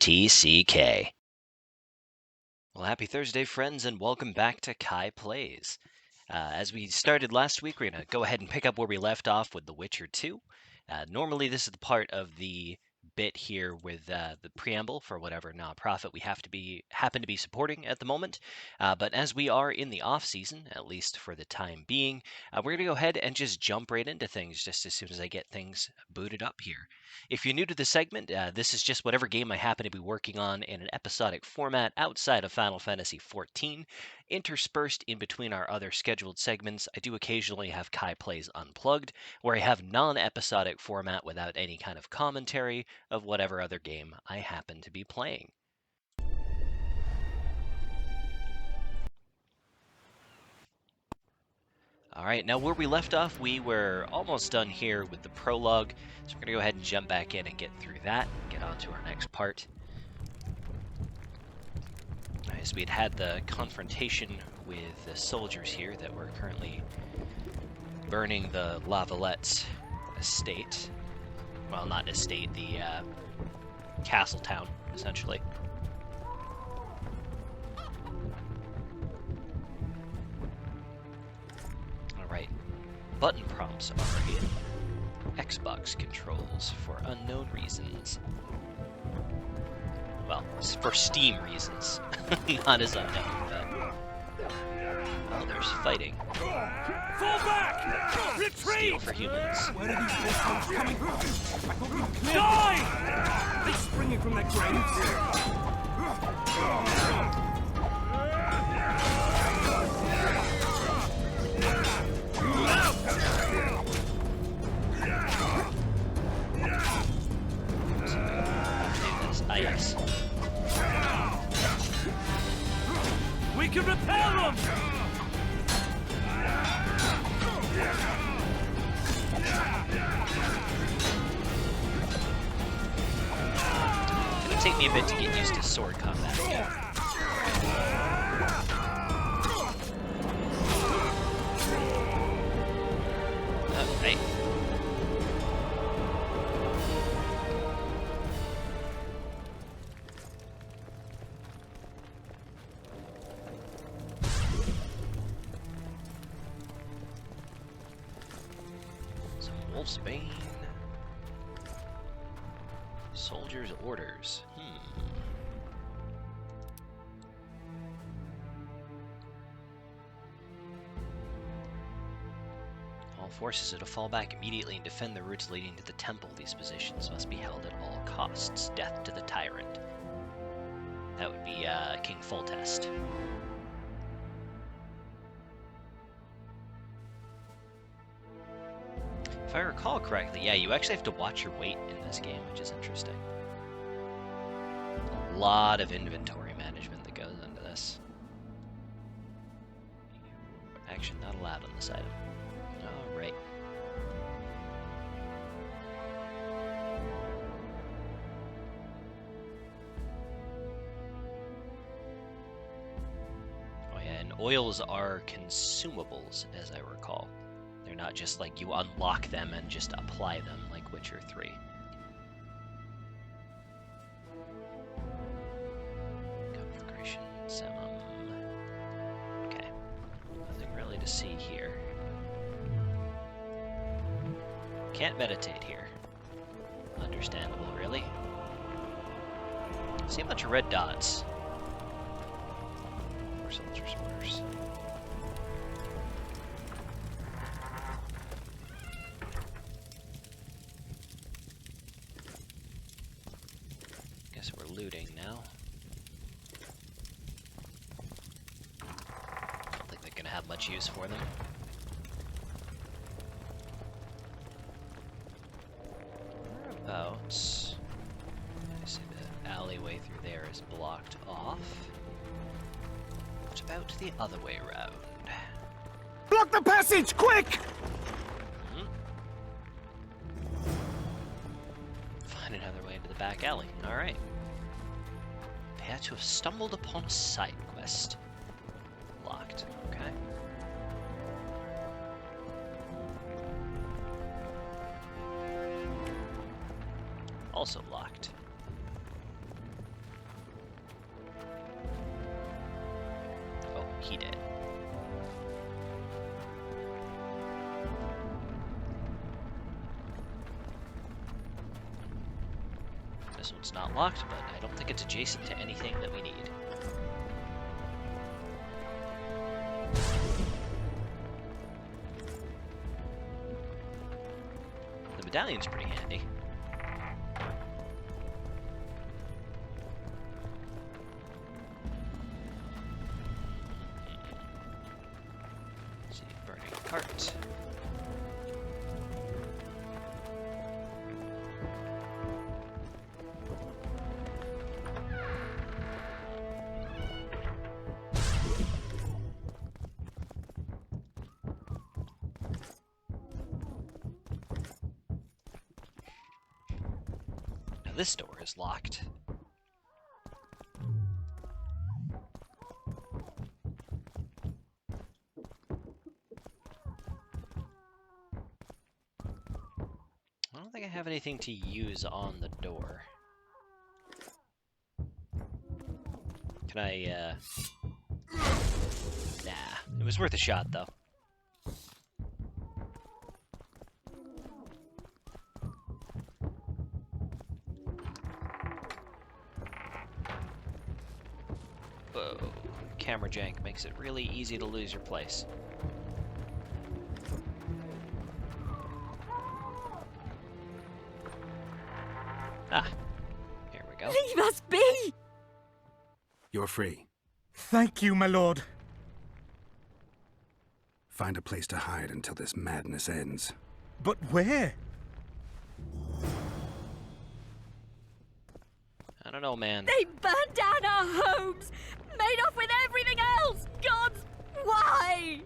TCK. Well, happy Thursday, friends, and welcome back to Kai Plays. As we started last week, we're going to go ahead and pick up where we left off with The Witcher 2. Normally, this is the part of the bit here with the preamble for whatever nonprofit we happen to be supporting at the moment. But as we are in the off season, at least for the time being, we're going to go ahead and just jump right into things just as soon as I get things booted up here. If you're new to the segment, this is just whatever game I happen to be working on in an episodic format outside of Final Fantasy XIV. Interspersed in between our other scheduled segments, I do occasionally have Kai Plays Unplugged, where I have non-episodic format without any kind of commentary of whatever other game I happen to be playing. All right, now where we left off, we were almost done here with the prologue, so we're going to go ahead and jump back in and get through that, get on to our next part. As we had the confrontation with the soldiers here that were currently burning the Lavalette's estate. Well, not estate, the castle town, essentially. Alright, button prompts are in Xbox controls for unknown reasons. Well, for Steam reasons, not as unknown, but... Oh, there's fighting. Fall back! Retreat! Steel for humans. Where are these missiles coming from? Die! Are they springing from their graves? Yes. We can repel them! It'll take me a bit to get used to sword combat again. Alright. Wolfsbane. Soldiers' orders. All forces are to fall back immediately and defend the routes leading to the temple. These positions must be held at all costs. Death to the tyrant. That would be King Foltest. If I recall correctly, yeah, you actually have to watch your weight in this game, which is interesting. A lot of inventory management that goes into this. Action not allowed on this item. Alright. Oh yeah, and oils are consumables, as I recall. They're not just like you unlock them and just apply them like Witcher 3. Conflagration, okay, nothing really to see here. Can't meditate here. Understandable, really. See a bunch of red dots. More soldiers' orders. We're looting now. Don't think they're gonna have much use for them. Whereabouts? I see the alleyway through there is blocked off. What about the other way around? Block the passage, quick! Find another way into the back alley. Alright. Appear to have stumbled upon a side quest. Locked. Okay. Also locked. This one's not locked, but I don't think it's adjacent to anything that we need. The medallion's pretty handy. Let's see, burning cart. This door is locked. I don't think I have anything to use on the door. Can I, Nah. It was worth a shot, though. Whoa. Camera jank makes it really easy to lose your place. Ah. Here we go. Leave us be! You're free. Thank you, my lord. Find a place to hide until this madness ends. But where? I don't know, man. They burned down our homes! Made off with everything else! Gods, why?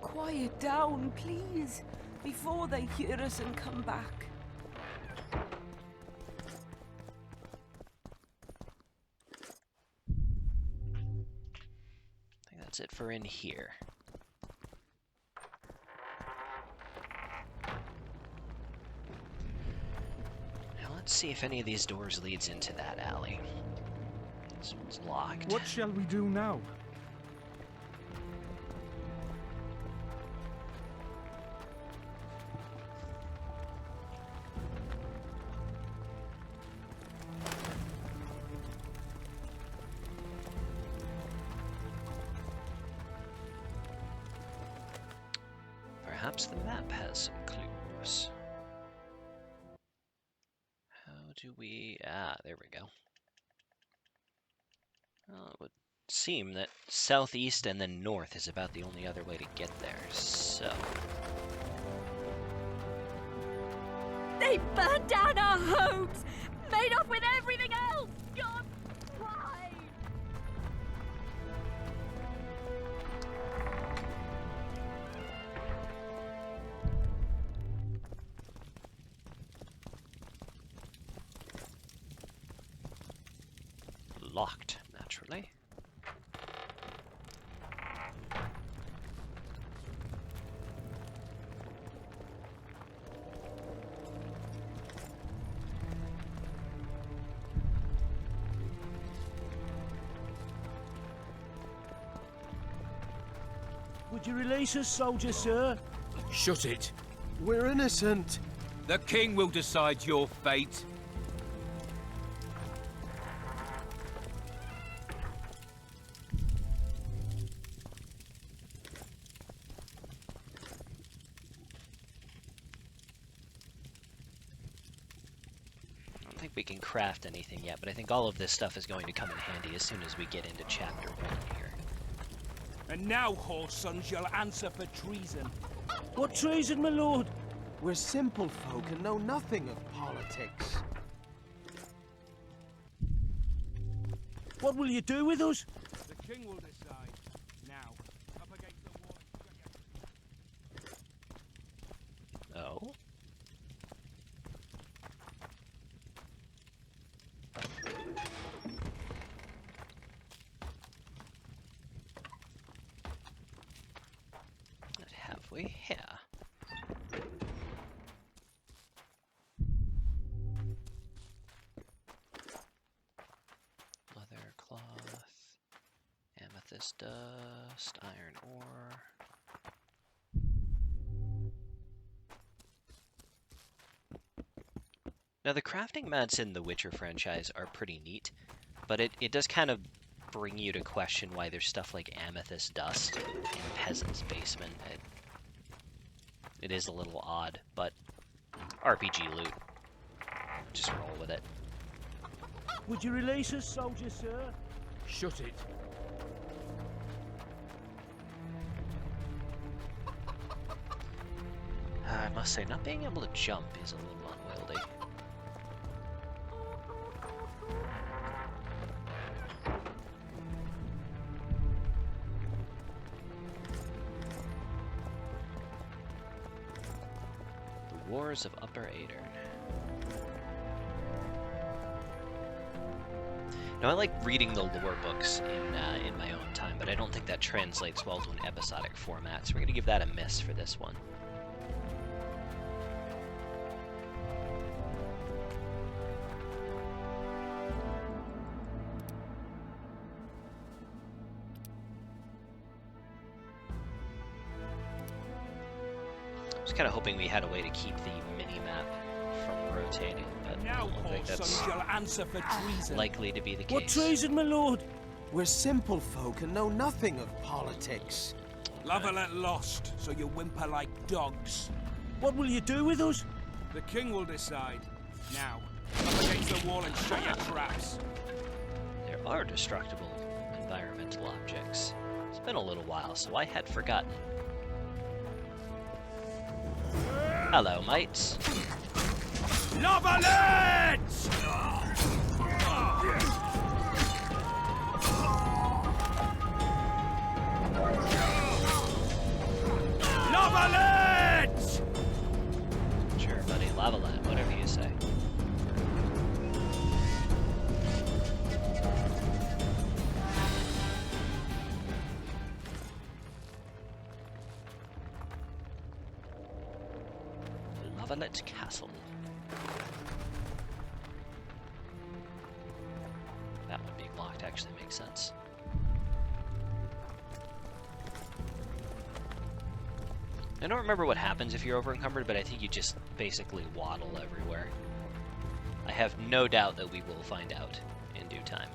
Quiet down, please, before they hear us and come back. I think that's it for in here. Now let's see if any of these doors leads into that alley. This one's locked. What shall we do now? Perhaps the map has some clues. How do we... Ah, there we go. Well, it would seem that southeast and then north is about the only other way to get there, so... They burned down our homes! Made off with everything else! Gods, why? Locked, naturally. Would you release us, soldier, sir? Shut it. We're innocent. The king will decide your fate. I don't think we can craft anything yet, but I think all of this stuff is going to come in handy as soon as we get into chapter 1 here. And now, whoresons, you'll answer for treason. What treason, my lord? We're simple folk and know nothing of politics. What will you do with us? The king will decide. Now, up against the wall. Oh? What have we here? Leather cloth, amethyst dust, iron ore. Now, the crafting mats in the Witcher franchise are pretty neat, but it does kind of bring you to question why there's stuff like amethyst dust in Peasant's basement. It is a little odd, but RPG loot. Just roll with it. Would you release us, soldier, sir? Shut it. I must say, not being able to jump is a little unwieldy. The Wars of Upper Aedern. Now, I like reading the lore books in my own time, but I don't think that translates well to an episodic format, so we're going to give that a miss for this one. I was kind of hoping we had a way to keep the mini-map from rotating, but I Now, don't poor think son, that's shall answer for treason. likely to be the case. What treason, my lord? We're simple folk and know nothing of politics. Lavalette lost, so you whimper like dogs. What will you do with us? The king will decide. Now, up against the wall and shut your traps. There are destructible environmental objects. It's been a little while, so I had forgotten. Hello, mates. Lavalette! Lavalette! Sure, buddy. Lavalette, whatever you say. Lavalette Castle. That one being locked actually makes sense. I don't remember what happens if you're over-encumbered, but I think you just basically waddle everywhere. I have no doubt that we will find out in due time.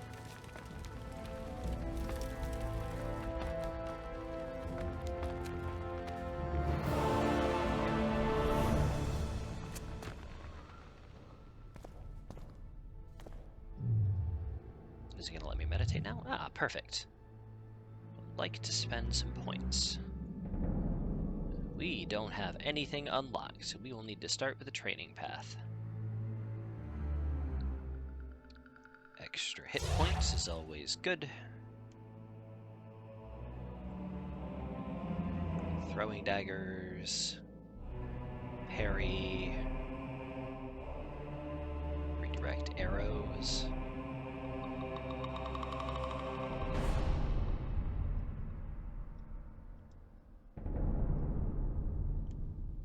Is it going to let me meditate now? Ah, perfect. I'd like to spend some points. We don't have anything unlocked, so we will need to start with a training path. Extra hit points is always good. Throwing daggers. Parry. Redirect arrows.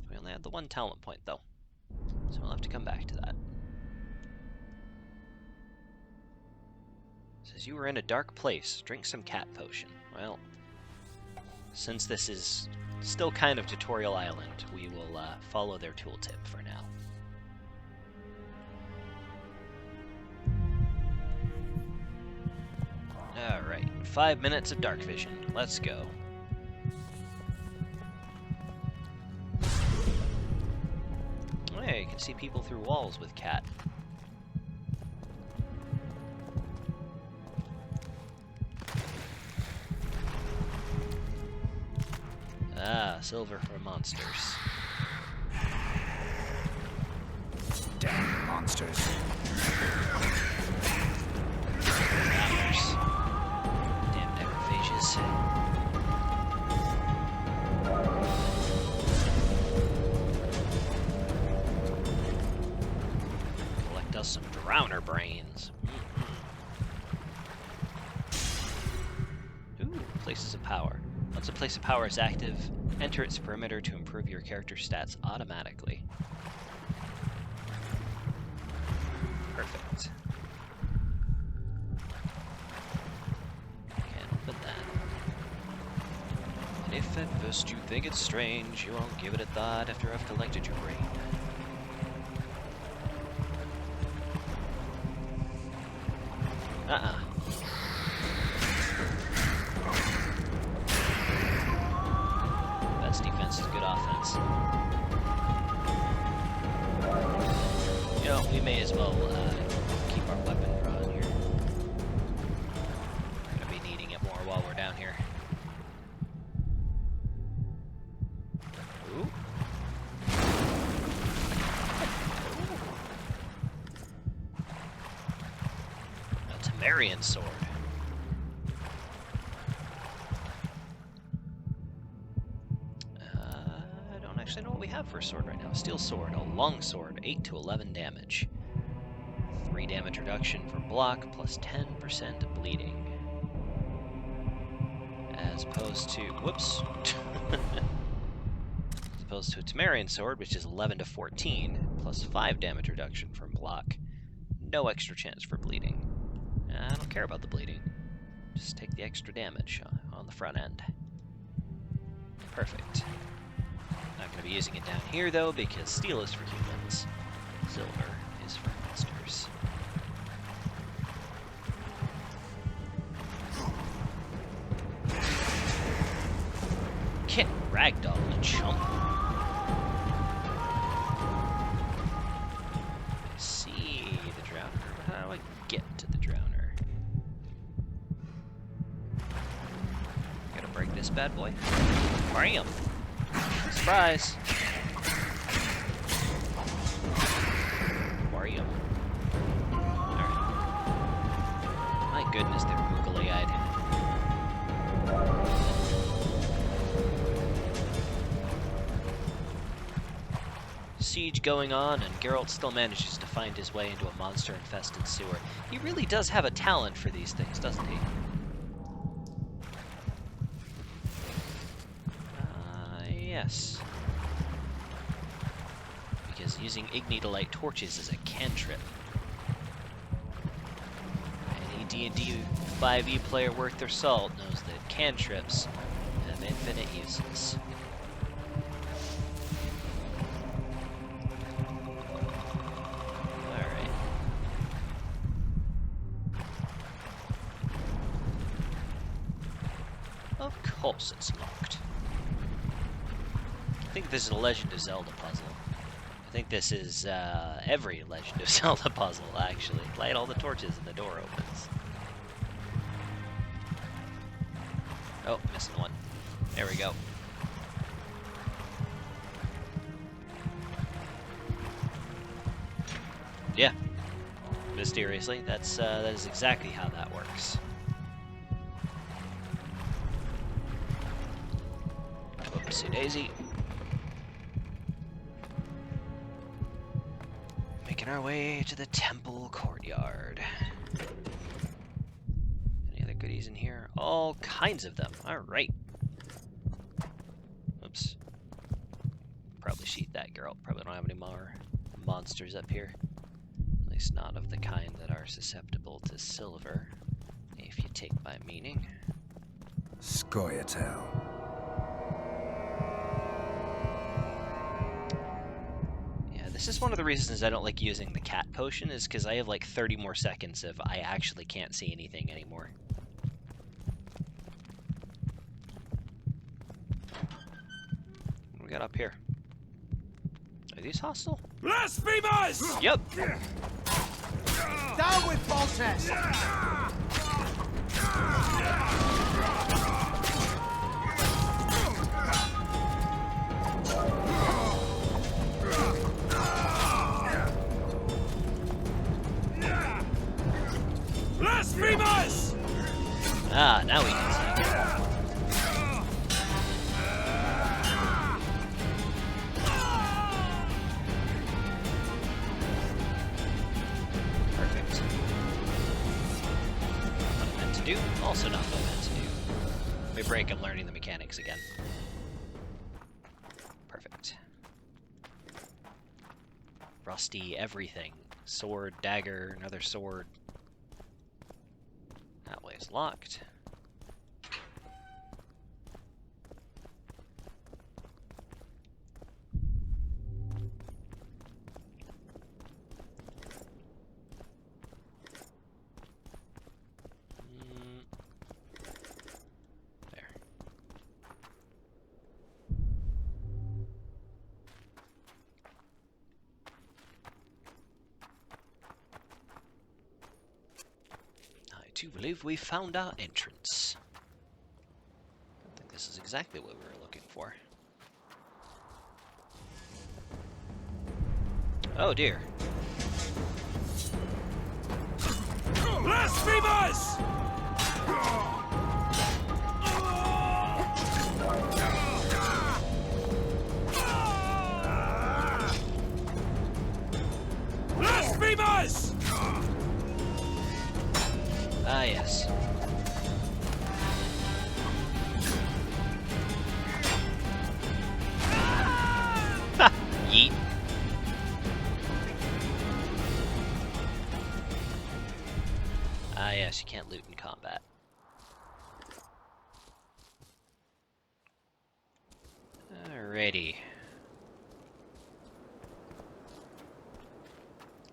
We only had the one talent point, though, so we'll have to come back to that. It says you were in a dark place. Drink some cat potion. Well, since this is still kind of Tutorial Island, we will follow their tooltip for now. Alright, 5 minutes of dark vision. Let's go. Hey, you can see people through walls with cat. Ah, silver for monsters. Damn monsters. Rappers. Damn necrophages. Collect us some drowner brains. Ooh, places of power. Once a place of power is active, enter its perimeter to improve your character's stats automatically. Perfect. Can't open that. And if at first you think it's strange, you won't give it a thought after I've collected your brain. Uh-uh. Best defense is good offense. You know, we may as well keep our weapon drawn here. We're gonna be needing it more while we're down here. Ooh. A Temerian sword. I don't actually know what we have for a sword right now. A steel sword, a long sword, 8 to 11 damage. 3 damage reduction for block, plus 10% bleeding. As opposed to, whoops. As opposed to a Temerian sword, which is 11 to 14, plus 5 damage reduction from block. No extra chance for bleeding. I don't care about the bleeding. Just take the extra damage on the front end. Perfect. Not going to be using it down here, though, because steel is for humans. Silver is for monsters. Can't ragdoll a chump. I see the drowner. How do I get to the drowner? Gotta break this bad boy. Bam! Surprise! Bam. Alright. My goodness, they're googly-eyed. Siege going on, and Geralt still manages to find his way into a monster-infested sewer. He really does have a talent for these things, doesn't he? Yes. Because using Ignite torches is a cantrip. Any D&D 5e player worth their salt knows that cantrips have infinite uses. Alright. Of course it's locked. I think this is a Legend of Zelda puzzle. I think this is every Legend of Zelda puzzle, actually. Light all the torches and the door opens. Oh, missing one. There we go. Yeah. Mysteriously, that is exactly how that works. Oopsie daisy. Making our way to the temple courtyard. Any other goodies in here? All kinds of them. Alright. Oops. Probably sheath that girl. Probably don't have any more monsters up here. At least not of the kind that are susceptible to silver, if you take my meaning. Scoia'tael. This is one of the reasons I don't like using the cat potion, is because I have like 30 more seconds if I actually can't see anything anymore. What do we got up here? Are these hostile? Blasphemers! Yep. Down with Voltes! Blasphemers! Ah, now we can see. Perfect. What I meant to do, also not what I meant to do. Let me break, I'm learning the mechanics again. Perfect. Rusty everything. Sword, dagger, another sword. That way is locked. do believe we found our entrance. I think this is exactly what we were looking for. Oh dear. Blasphemers! Blasphemers! Ah, yes. Ha! Yeet. Ah, yes, you can't loot in combat. Alrighty.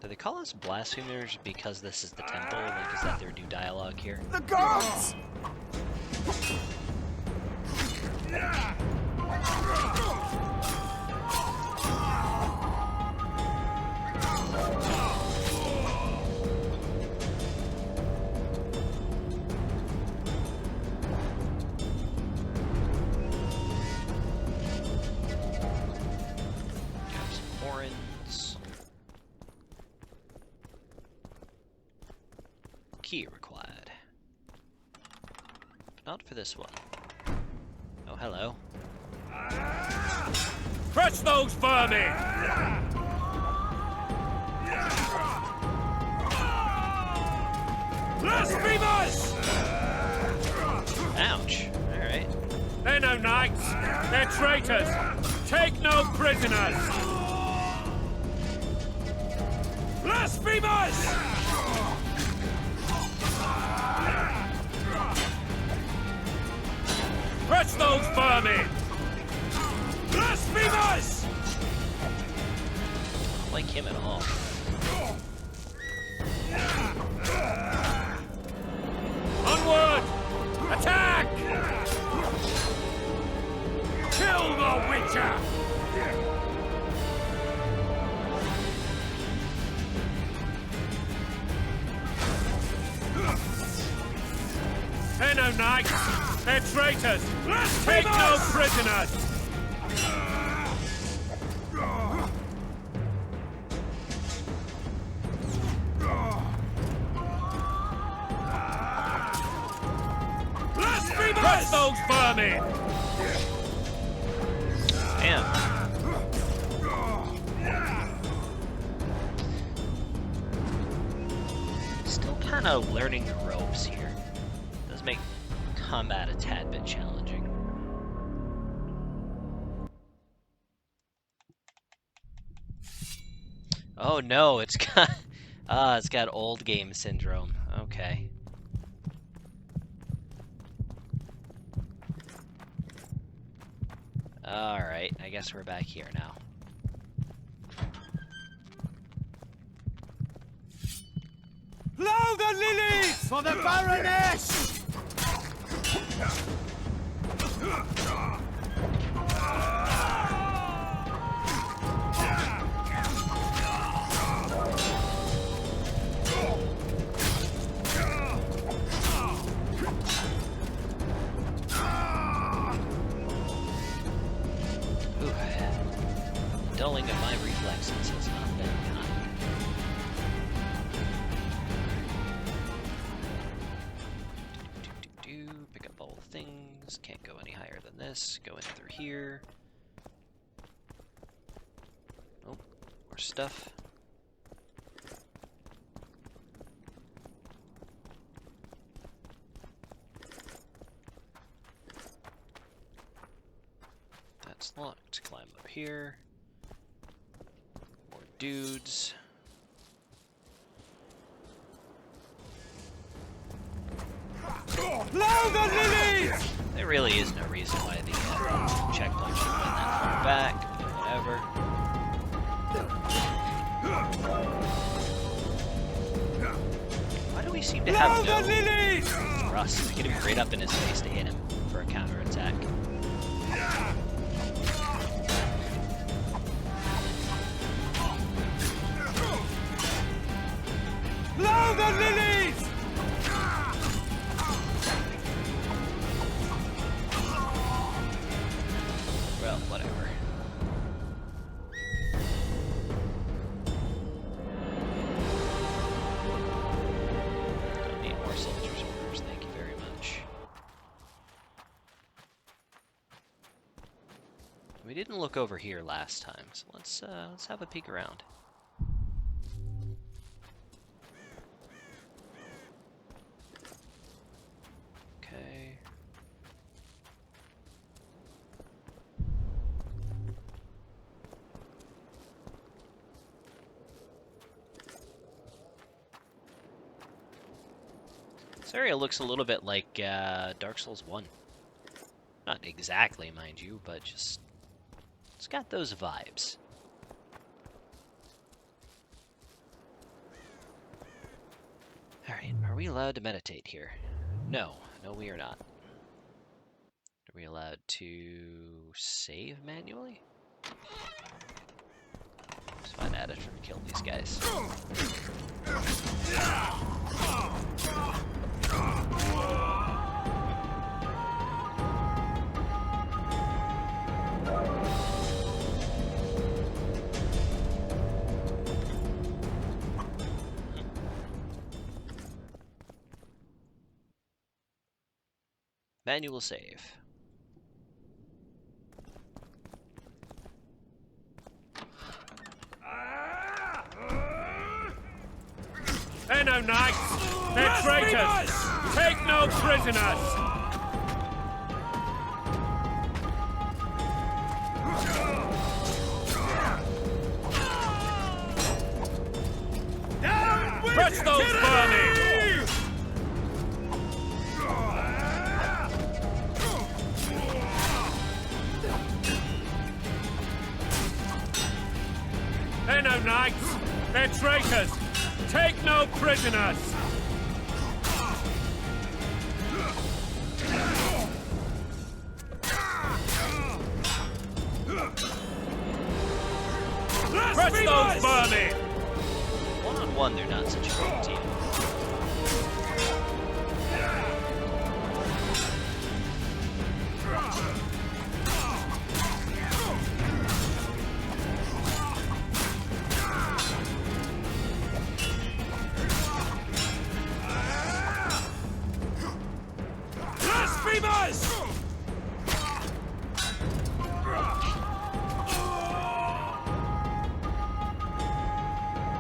Do they call us blasphemers because this is the temple? Like, is that their new dialogue here? The gods! Grab some horns. Key required. But not for this one. Oh, hello. Crush those vermin! Blasphemers! Ouch. Alright. They're no knights. They're traitors. Take no prisoners. Blasphemers! Crush those vermin! Blasphemers! I don't like him at all. Onward! Attack! Kill the Witcher! They're no knights. They're traitors. Take no prisoners. Crush those vermin! Damn. Still kind of learning the ropes here. Does make combat a tad bit challenging. Oh no, it's got it's got old game syndrome. Okay. Alright, I guess we're back here now. Blow the lilies! For the Baroness! Ooh. Dulling of my reflexes has not been kind. Pick up all the things. Can't go any higher than this. Go in through here. Oh, more stuff. That's locked. Climb up here. More dudes. Blow the lilies! There really is no reason why the checkpoint should have been that far back, but whatever. Why do we seem to have Blow the no lilies! thrust? We get him right up in his face to hit him for a counterattack. Blow the lilies! look over here last time, so let's have a peek around. Okay. This area looks a little bit like Dark Souls 1. Not exactly, mind you, but just it's got those vibes. Alright, are we allowed to meditate here? No, we are not. Are we allowed to save manually? Let's find out if we kill these guys. Manual save. They're no knights! They're traitors! Take no prisoners! Press those burning! They're no knights! They're traitors! Take no prisoners! Press those burning! One-on-one, they're not such a good team.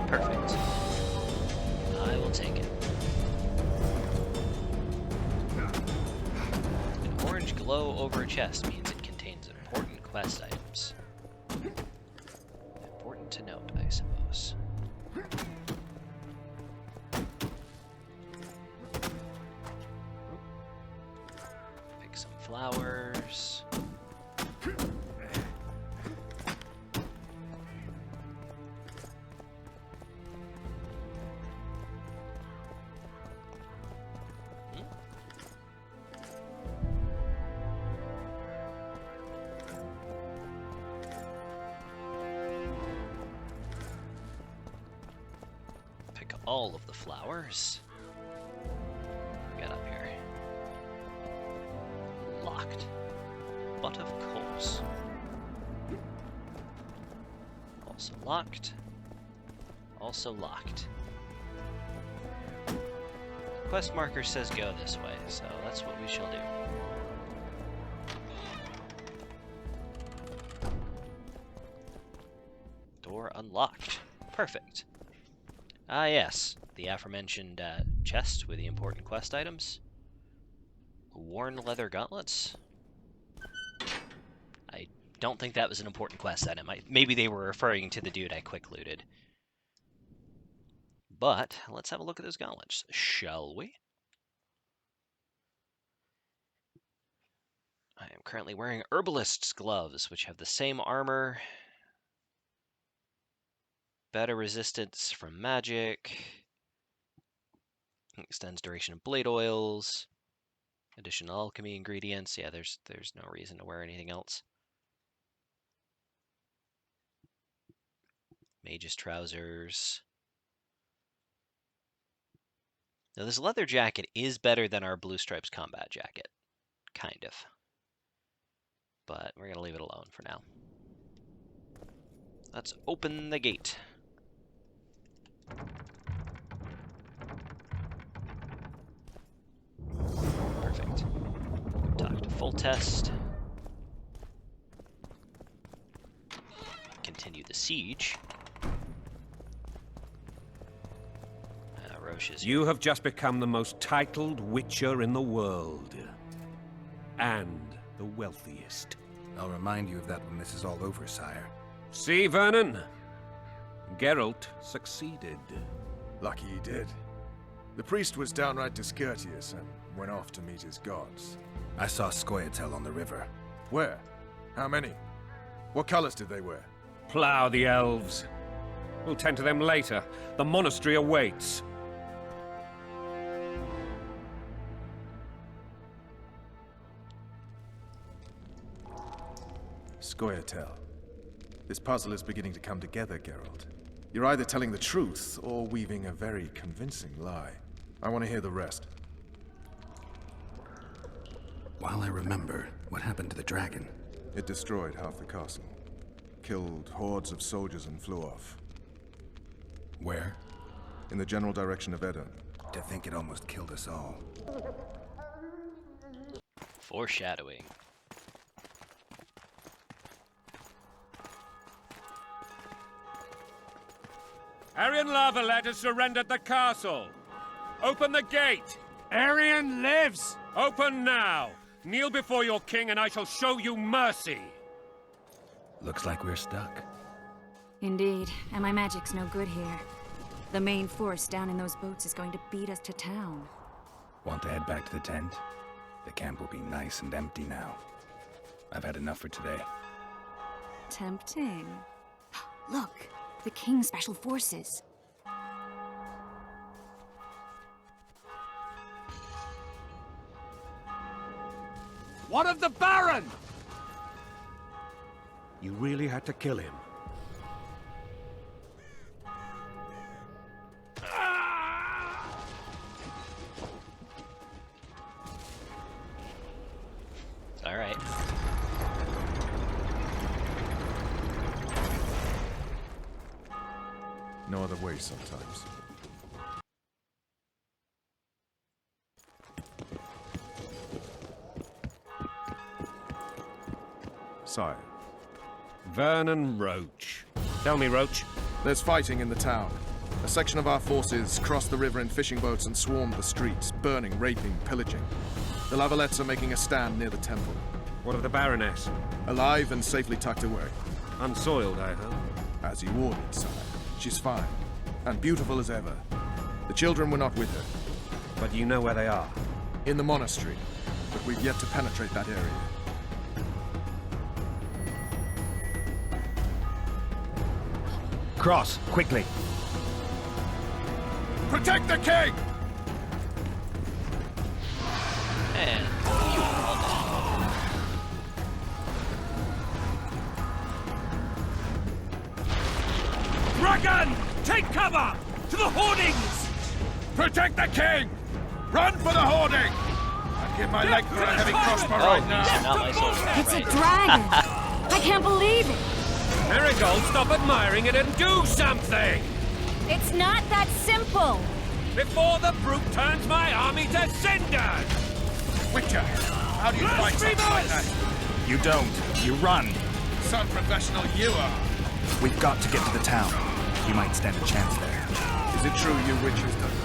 Perfect. I will take it. An orange glow over a chest means it contains important quest items. Important to note, I suppose. Pick some flowers. All of the flowers. What we got up here? Locked. Butt of course. Also locked. Also locked. Quest marker says go this way, so that's what we shall do. Door unlocked. Perfect. Ah, yes, the aforementioned chest with the important quest items. Worn leather gauntlets. I don't think that was an important quest item. Maybe they were referring to the dude I quick looted. But let's have a look at those gauntlets, shall we? I am currently wearing herbalist's gloves, which have the same armor, better resistance from magic, extends duration of blade oils, additional alchemy ingredients. Yeah, there's no reason to wear anything else. Mage's trousers. Now this leather jacket is better than our Blue Stripes combat jacket. Kind of. But we're going to leave it alone for now. Let's open the gate. Perfect. Talk to full test. continue the siege. Roche is... You have just become the most titled witcher in the world. And the wealthiest. I'll remind you of that when this is all over, sire. See, Vernon? Geralt succeeded. Lucky he did. The priest was downright discourteous and went off to meet his gods. I saw Scoia'tael on the river. Where? How many? What colors did they wear? Plough the elves. We'll tend to them later. The monastery awaits. Scoia'tael. This puzzle is beginning to come together, Geralt. You're either telling the truth or weaving a very convincing lie. I want to hear the rest. While I remember, what happened to the dragon? It destroyed half the castle. Killed hordes of soldiers and flew off. Where? In the general direction of Edda. To think it almost killed us all. Foreshadowing. Arian Lavalet has surrendered the castle. Open the gate. Arian lives! Open now. Kneel before your king and I shall show you mercy. Looks like we're stuck. Indeed, and my magic's no good here. The main force down in those boats is going to beat us to town. Want to head back to the tent? The camp will be nice and empty now. I've had enough for today. Tempting. Look, the King's special forces. What of the Baron? You really had to kill him. All right. No other way sometimes. Sire. Vernon Roach. Tell me, Roach. There's fighting in the town. A section of our forces crossed the river in fishing boats and swarmed the streets, burning, raping, pillaging. The Lavalets are making a stand near the temple. What of the Baroness? Alive and safely tucked away. Unsoiled, I hope. As you ordered, sire. She's fine. And beautiful as ever. The children were not with her. But you know where they are. In the monastery. But we've yet to penetrate that area. Cross, quickly! Protect the king! And you are all down. Dragon! Take cover! To the hoardings! Protect the king! Run for the hoarding! I'd give my leg for a heavy crossbow right now. Yeah, not my soul. It's Right. a dragon! I can't believe it! Marigold, stop admiring it and do something! It's not that simple! Before the brute turns my army to cinders! Witcher, how do you fight something like that? You don't. You run. Some professional you are. We've got to get to the town. You might stand a chance there. Is it true you witchers don't?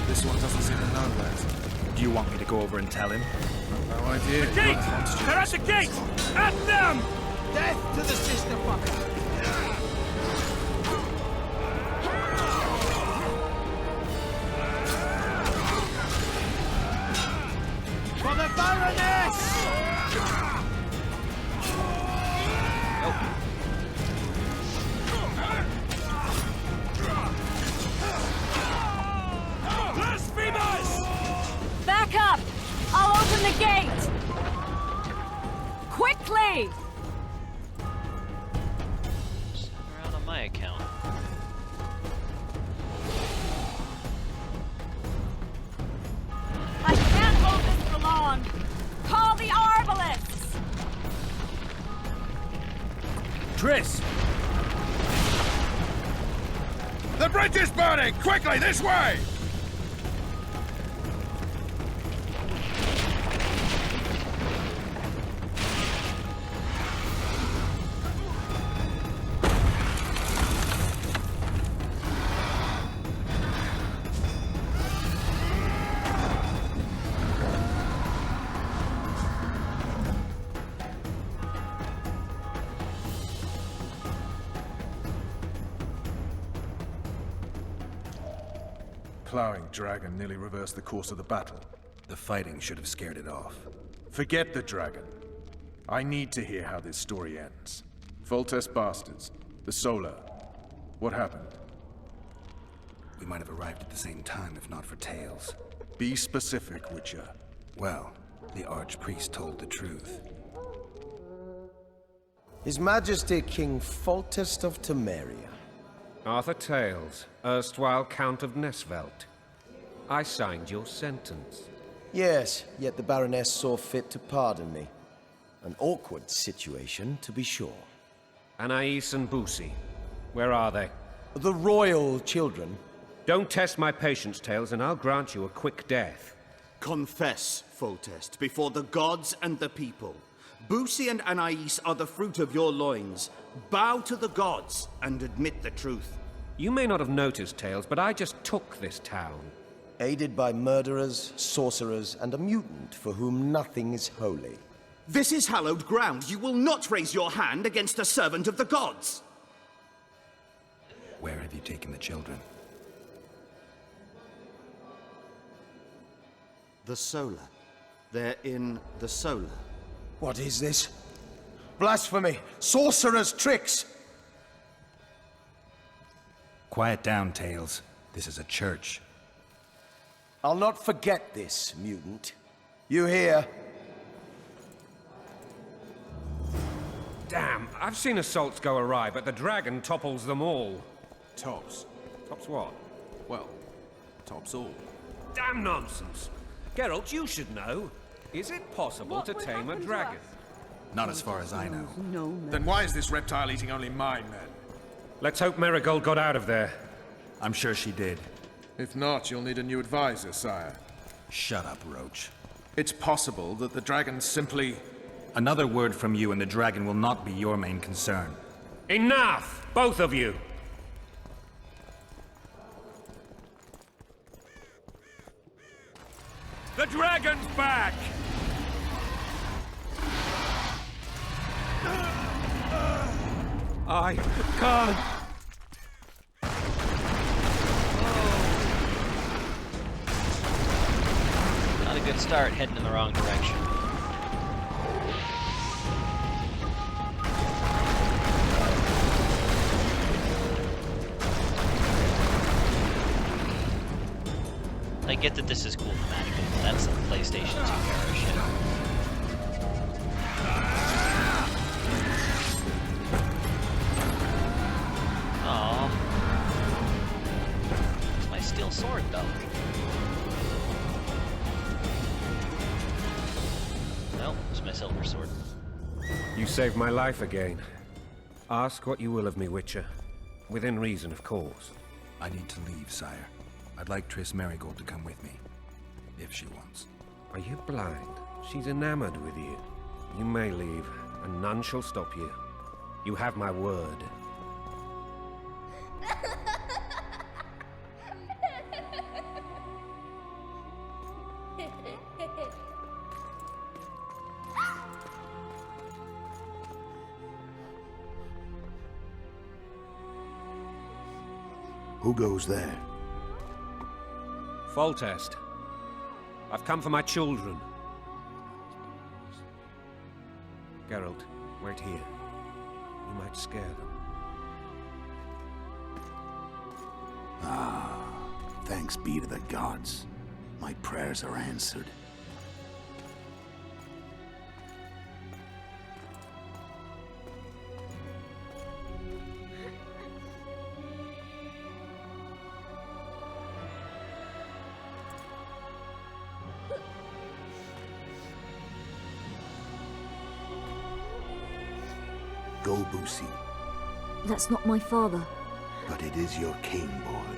This one doesn't seem to know that. Do you want me to go over and tell him? No idea. The gate! They're at the gate! At them! Death to the sister puppet! For the Baroness! Blasphemers! Back up! I'll open the gate! Quickly! Send around on my account. I can't hold this for long! Call the Arbalists! Triss! The bridge is burning! Quickly, this way! plowing dragon nearly reversed the course of the battle. The fighting should have scared it off. Forget the dragon. I need to hear how this story ends. Foltest bastards. The Solar. What happened? We might have arrived at the same time if not for Tails. Be specific, Witcher. Well, the Archpriest told the truth. His Majesty King Foltest of Temeria. Arthur Tails, erstwhile Count of Nesvelt. I signed your sentence. Yes, yet the Baroness saw fit to pardon me. An awkward situation, to be sure. Anais and Boosie, where are they? The royal children. Don't test my patience, Tails, and I'll grant you a quick death. Confess, Foltest, before the gods and the people. Boosie and Anais are the fruit of your loins. Bow to the gods and admit the truth. You may not have noticed, Tails, but I just took this town. Aided by murderers, sorcerers, and a mutant for whom nothing is holy. This is hallowed ground. You will not raise your hand against a servant of the gods. Where have you taken the children? The Solar. They're in the Solar. What is this? Blasphemy! Sorcerer's tricks! Quiet down, Tails. This is a church. I'll not forget this, mutant. You hear? Damn, I've seen assaults go awry, but the dragon topples them all. Tops. Tops what? Well, tops all. Damn nonsense! Geralt, you should know. Is it possible to tame a dragon? Not as far as I know. Then why is this reptile eating only mine, then? Let's hope Marigold got out of there. I'm sure she did. If not, you'll need a new advisor, sire. Shut up, Roach. It's possible that the dragon simply... Another word from you and the dragon will not be your main concern. Enough! Both of you! The dragon's back! I can't... Not a good start, heading in the wrong direction. I get that this is cool thematically, but that's some PlayStation 2 era shit. Aww. It's my steel sword, though. No, it's my silver sword. You saved my life again. Ask what you will of me, Witcher. Within reason, of course. I need to leave, sire. I'd like Triss Marigold to come with me, if she wants. Are you blind? She's enamored with you. You may leave, and none shall stop you. You have my word. Who goes there? Foltest. I've come for my children. Geralt, wait here. You might scare them. Ah, thanks be to the gods. My prayers are answered. Go, Boosie. That's not my father. But it is your king, boy.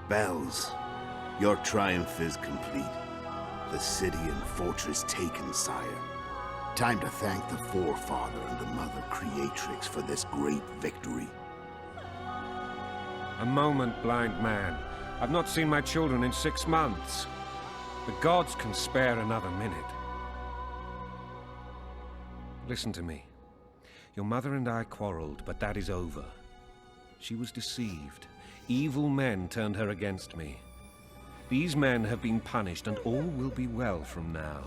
Bells, your triumph is complete. The city and fortress taken, sire. Time to thank the Forefather and the Mother Creatrix for this great victory. A moment, blind man. I've not seen my children in 6 months. The gods can spare another minute. Listen to me. Your mother and I quarreled, but that is over. She was deceived. Evil men turned her against me. These men have been punished, and all will be well from now.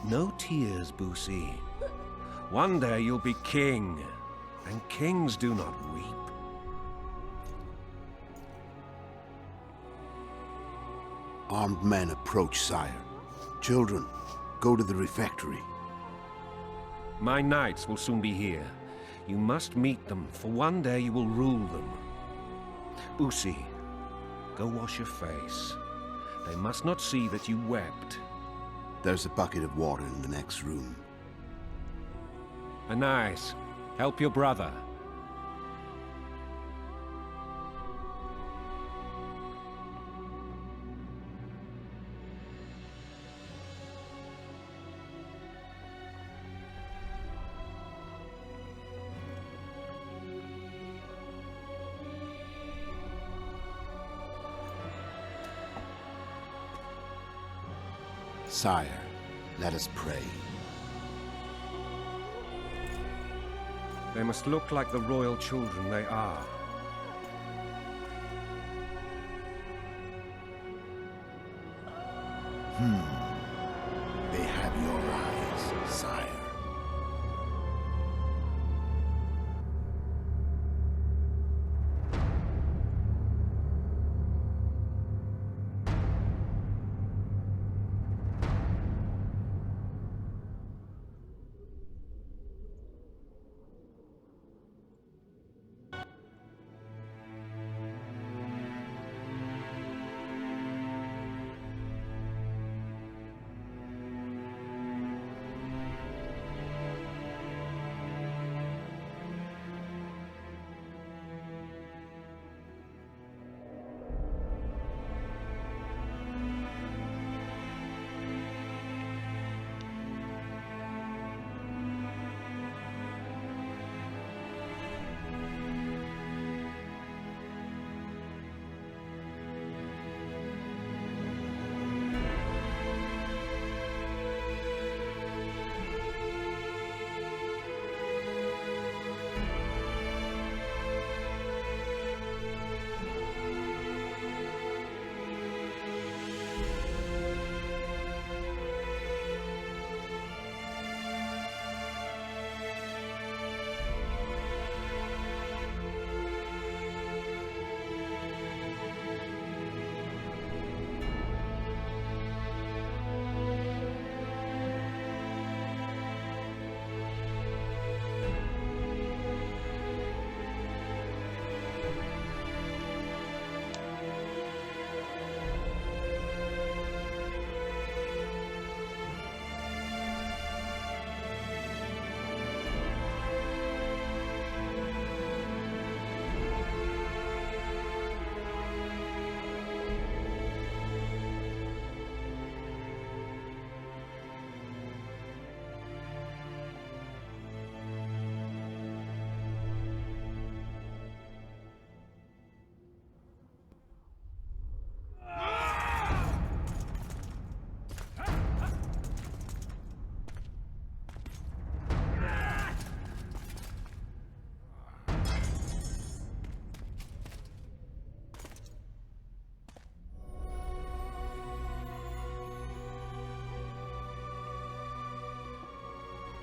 No tears, Boosie. One day you'll be king, and kings do not weep. Armed men approach, sire. Children, go to the refectory. My knights will soon be here. You must meet them, for one day you will rule them. Boosie, go wash your face. They must not see that you wept. There's a bucket of water in the next room. Anais, help your brother. Sire, let us pray. They must look like the royal children they are. They have your eyes, sire.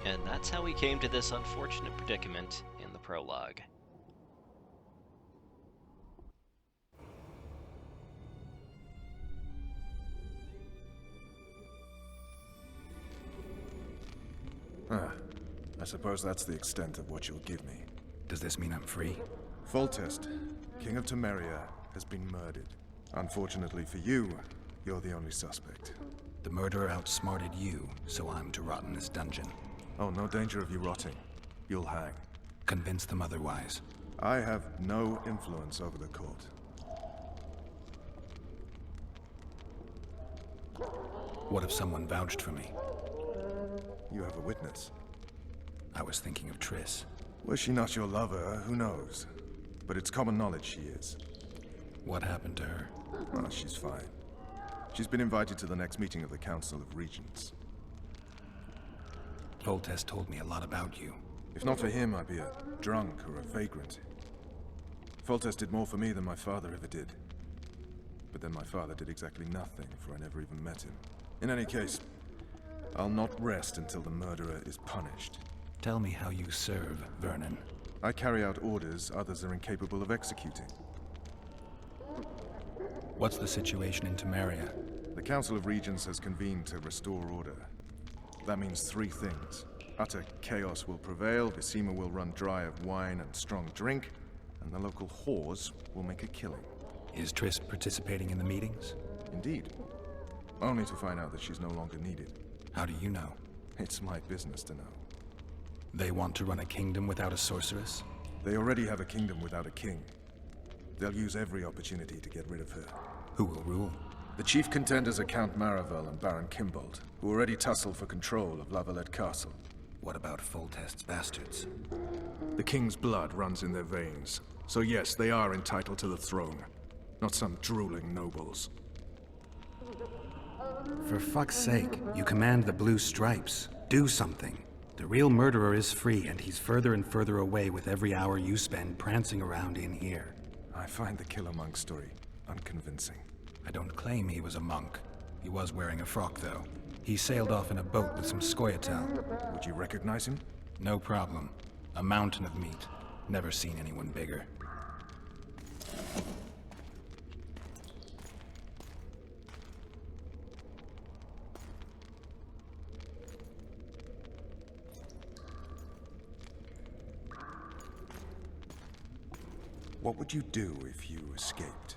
And that's how we came to this unfortunate predicament in the prologue. I suppose that's the extent of what you'll give me. Does this mean I'm free? Foltest, King of Temeria, has been murdered. Unfortunately for you, you're the only suspect. The murderer outsmarted you, so I'm to rot in this dungeon. Oh, no danger of you rotting. You'll hang. Convince them otherwise. I have no influence over the court. What if someone vouched for me? You have a witness. I was thinking of Triss. Was she not your lover, who knows? But it's common knowledge she is. What happened to her? Oh, she's fine. She's been invited to the next meeting of the Council of Regents. Foltest told me a lot about you. If not for him, I'd be a drunk or a vagrant. Foltest did more for me than my father ever did. But then my father did exactly nothing, for I never even met him. In any case, I'll not rest until the murderer is punished. Tell me how you serve, Vernon. I carry out orders others are incapable of executing. What's the situation in Temeria? The Council of Regents has convened to restore order. That means three things. Utter chaos will prevail, Visima will run dry of wine and strong drink, and the local whores will make a killing. Is Triss participating in the meetings? Indeed. Only to find out that she's no longer needed. How do you know? It's my business to know. They want to run a kingdom without a sorceress? They already have a kingdom without a king. They'll use every opportunity to get rid of her. Who will rule? The chief contenders are Count Maravel and Baron Kimbold, who already tussle for control of Lavalette Castle. What about Foltest's bastards? The king's blood runs in their veins, so yes, they are entitled to the throne. Not some drooling nobles. For fuck's sake, you command the Blue Stripes. Do something. The real murderer is free, and he's further and further away with every hour you spend prancing around in here. I find the Killer Monk story unconvincing. I don't claim he was a monk. He was wearing a frock, though. He sailed off in a boat with some Scoia'tael. Would you recognize him? No problem. A mountain of meat. Never seen anyone bigger. What would you do if you escaped?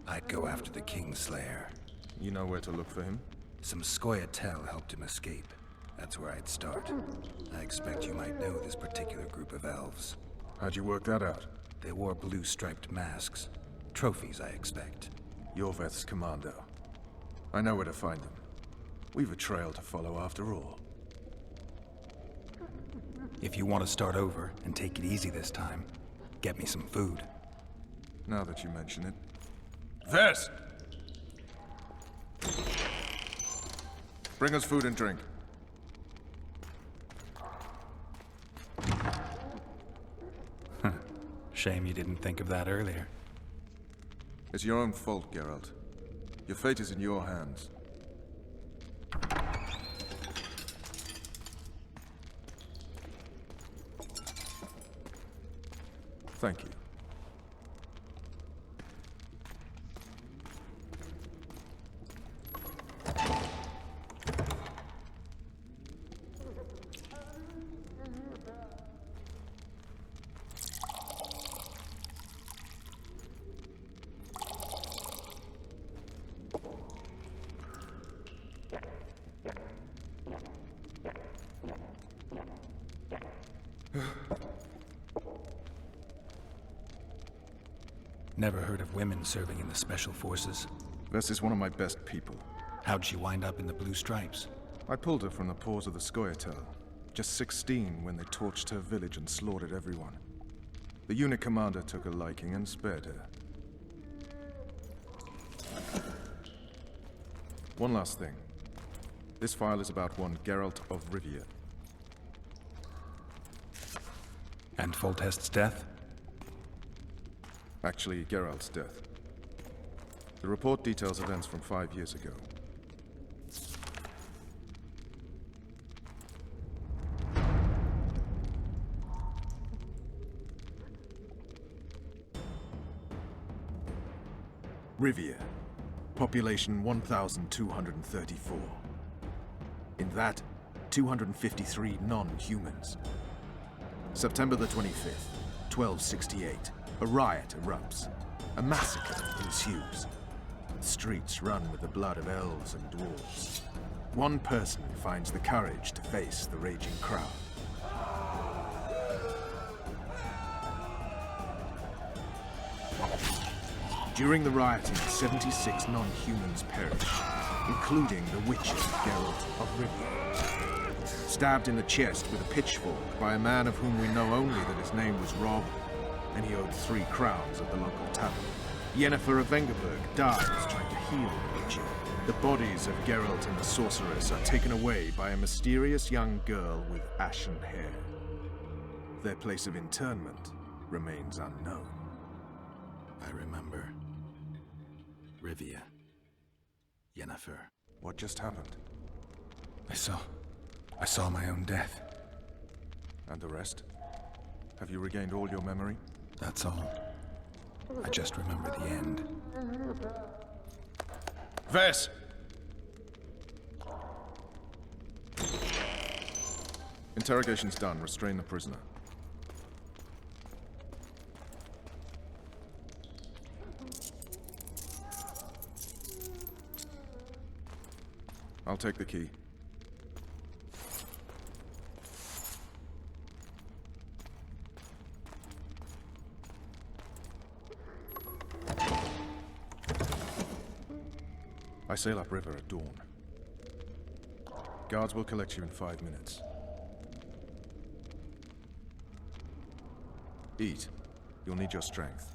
I'd go after the Kingslayer. You know where to look for him? Some Scoia'tael helped him escape. That's where I'd start. I expect you might know this particular group of elves. How'd you work that out? They wore blue-striped masks. Trophies, I expect. Yorveth's commando. I know where to find them. We've a trail to follow after all. If you want to start over and take it easy this time, get me some food. Now that you mention it. Vess! Bring us food and drink. Shame you didn't think of that earlier. It's your own fault, Geralt. Your fate is in your hands. Thank you. Never heard of women serving in the Special Forces. Vess is one of my best people. How'd she wind up in the Blue Stripes? I pulled her from the paws of the Scoia'tael. Just 16 when they torched her village and slaughtered everyone. The unit commander took a liking and spared her. One last thing. This file is about one Geralt of Rivia. And Foltest's death? Actually, Geralt's death. The report details events from 5 years ago. Rivia. Population 1,234. In that, 253 non-humans. September the 25th, 1268. A riot erupts. A massacre ensues. The streets run with the blood of elves and dwarves. One person finds the courage to face the raging crowd. During the rioting, 76 non-humans perished, including the witcher Geralt of Rivia. Stabbed in the chest with a pitchfork by a man of whom we know only that his name was Rob, and he owed 3 crowns at the local tavern. Yennefer of Vengerberg dies trying to heal the Witcher. The bodies of Geralt and the sorceress are taken away by a mysterious young girl with ashen hair. Their place of interment remains unknown. I remember. Rivia. Yennefer. What just happened? I saw my own death. And the rest? Have you regained all your memory? That's all. I just remember the end. Ves! Interrogation's done. Restrain the prisoner. I'll take the key. I sail upriver at dawn. Guards will collect you in 5 minutes. Eat. You'll need your strength.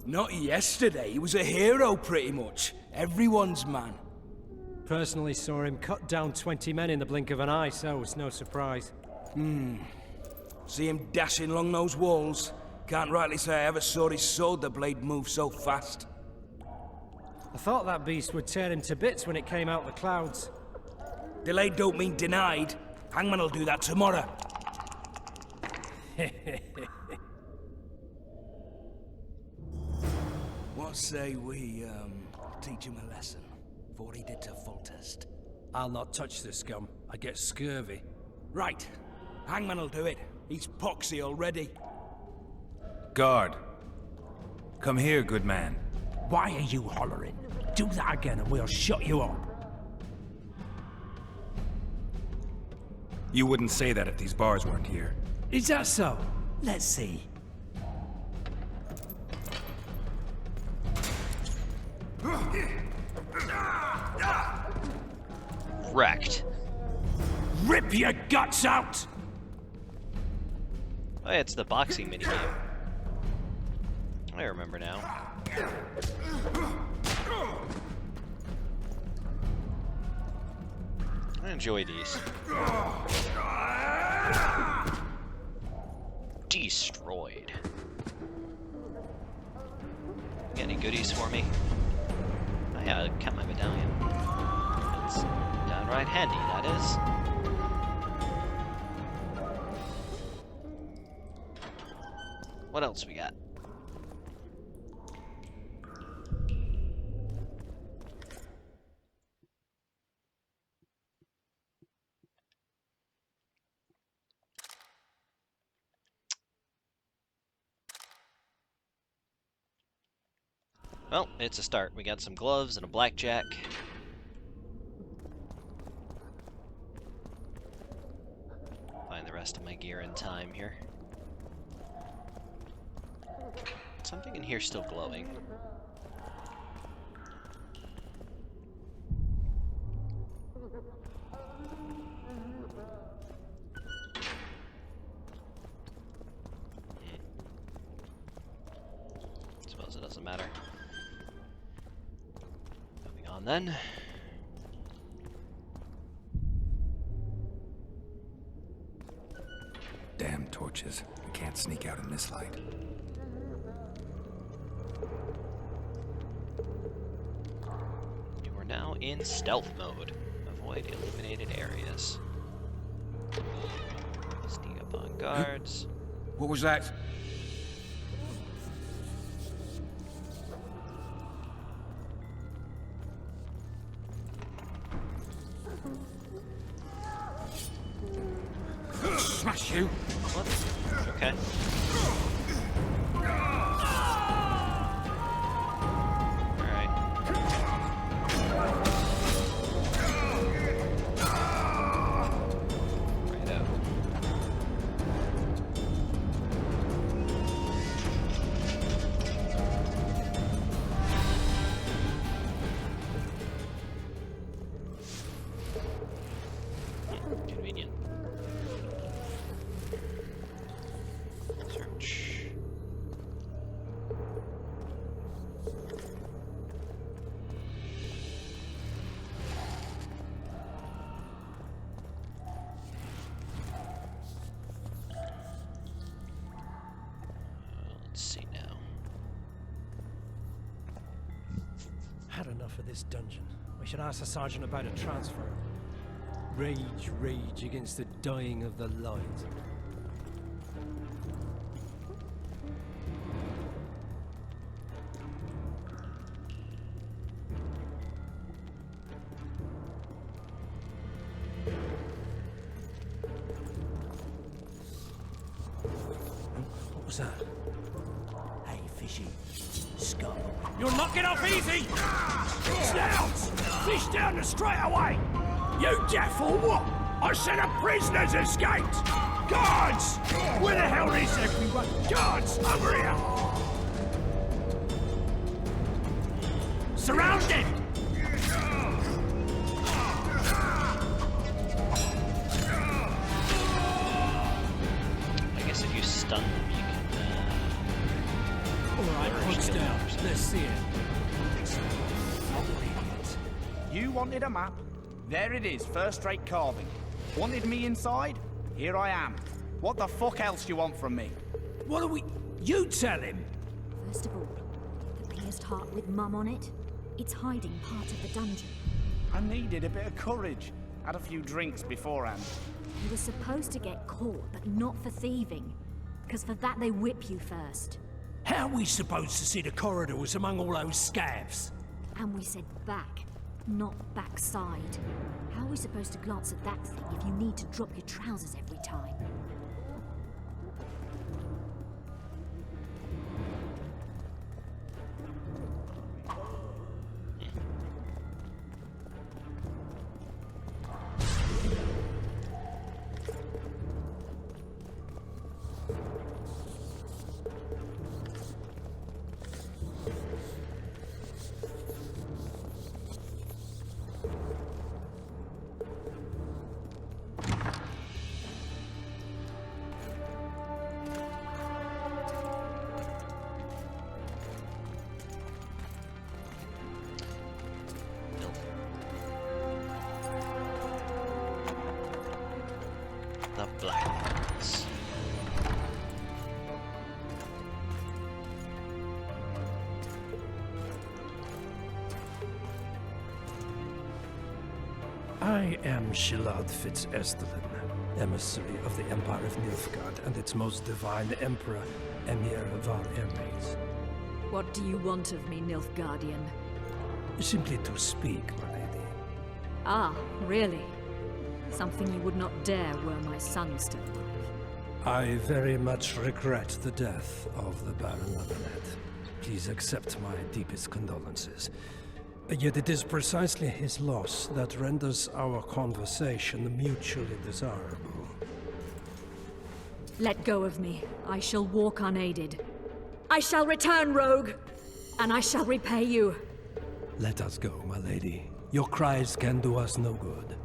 Not yesterday. He was a hero, pretty much. Everyone's man. Personally saw him cut down 20 men in the blink of an eye, so it's no surprise. See him dashing along those walls? Can't rightly say I ever saw his sword the blade move so fast. I thought that beast would tear him to bits when it came out the clouds. Delayed don't mean denied. Hangman'll do that tomorrow. What say we, teach him a lesson, before he did to Foltest? I'll not touch the scum. I get scurvy. Right. Hangman'll do it. He's poxy already. Guard. Come here, good man. Why are you hollering? Do that again and we'll shut you up. You wouldn't say that if these bars weren't here. Is that so? Let's see. Wrecked. Rip your guts out! Oh, yeah, it's the boxing minigame. I remember now. I enjoy these. Destroyed. Got any goodies for me? Oh yeah, I kept my medallion. That's downright handy, that is. What else we got? Well, it's a start. We got some gloves and a blackjack. Find the rest of my gear in time here. Something in here still glowing. Suppose it doesn't matter. Moving on then. Damn torches. We can't sneak out in this light. You are now in stealth mode. Avoid illuminated areas. Sneak up on guards. What was that? Smash you! What? Okay. Convenient. Search. Let's see now. Had enough of this dungeon. We should ask the sergeant about a transfer. Rage against the dying of the light. What was that? Hey, fishy. Scum. You're knocking off easy! Snouts! Fish down the straightaway! You deaf or what? I said a prisoner's escaped! Guards! Where the hell is everyone? Guards, over here! Surrounded! I guess if you stun them, you can. Alright, hooks down. Let's see it. You wanted a map? There it is, first-rate carving. Wanted me inside? Here I am. What the fuck else do you want from me? What are we... You tell him! First of all, the pierced heart with Mum on it, it's hiding part of the dungeon. I needed a bit of courage. Had a few drinks beforehand. You were supposed to get caught, but not for thieving. Because for that they whip you first. How are we supposed to see the corridors among all those scabs? And we said back, not backside. How are we supposed to glance at that thing if you need to drop your trousers every time? The black ones. I am Shilad Fitz-Estelin, emissary of the Empire of Nilfgaard and its most divine Emperor, Emir Var Hermes. What do you want of me, Nilfgaardian? Simply to speak, my lady. Ah, really? Something you would not dare were my son still alive. I very much regret the death of the Baron Lebanet. Please accept my deepest condolences. Yet it is precisely his loss that renders our conversation mutually desirable. Let go of me. I shall walk unaided. I shall return, rogue! And I shall repay you. Let us go, my lady. Your cries can do us no good.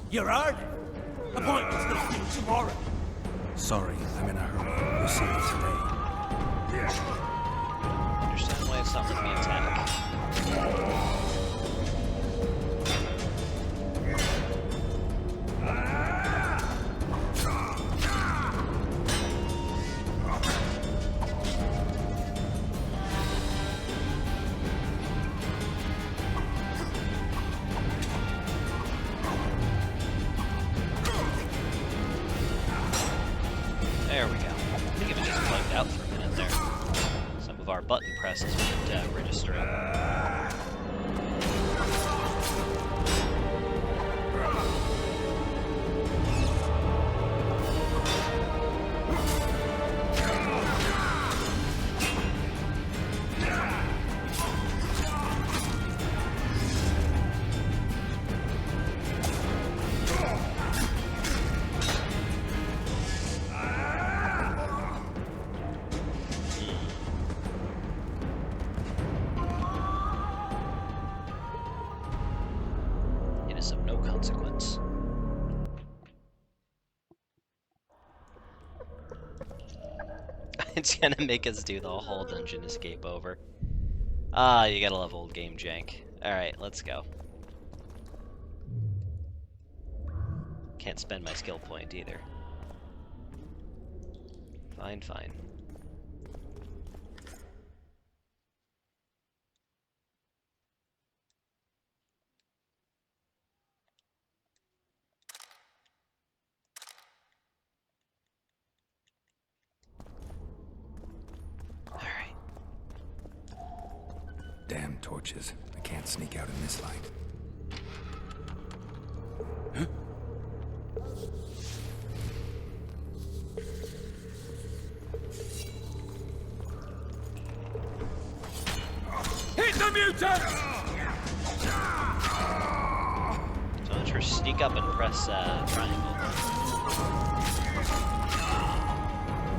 You heard? Appointment's not due tomorrow. Sorry, I'm in a hurry. We'll see you today. understand why it's not letting me attack. There we go. I think it was just plugged out for a minute there. Some of our button presses weren't registering. It is of no consequence. It's gonna make us do the whole dungeon escape over. Ah, you gotta love old game jank. Alright, let's go. Can't spend my skill point either. Fine, fine. Damn torches. I can't sneak out in this light. Hit the mutant! So much for sneak up and press triangle.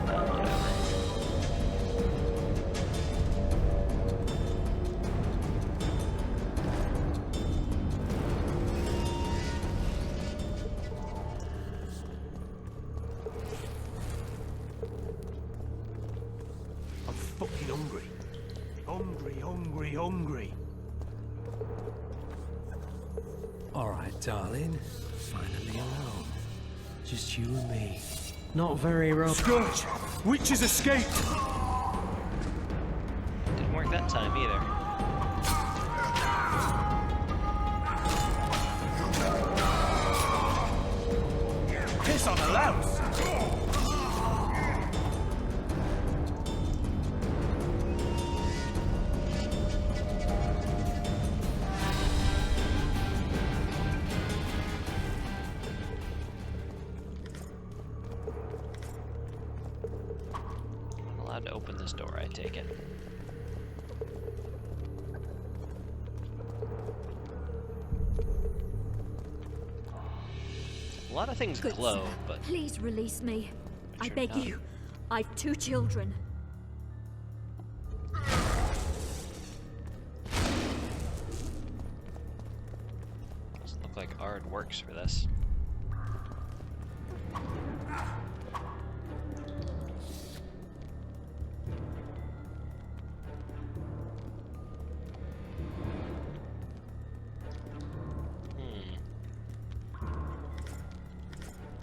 Whatever. I'm fucking hungry. Hungry. All right, darling. Finally alone. Just you and me. Not very romantic. Scourge! Witches escaped! Didn't work that time either. Piss on the louse! I'm allowed to open this door, I take it. A lot of things Good glow, sir, but please release me. I you're beg not. you. I've 2 children. doesn't look like Ard works for this.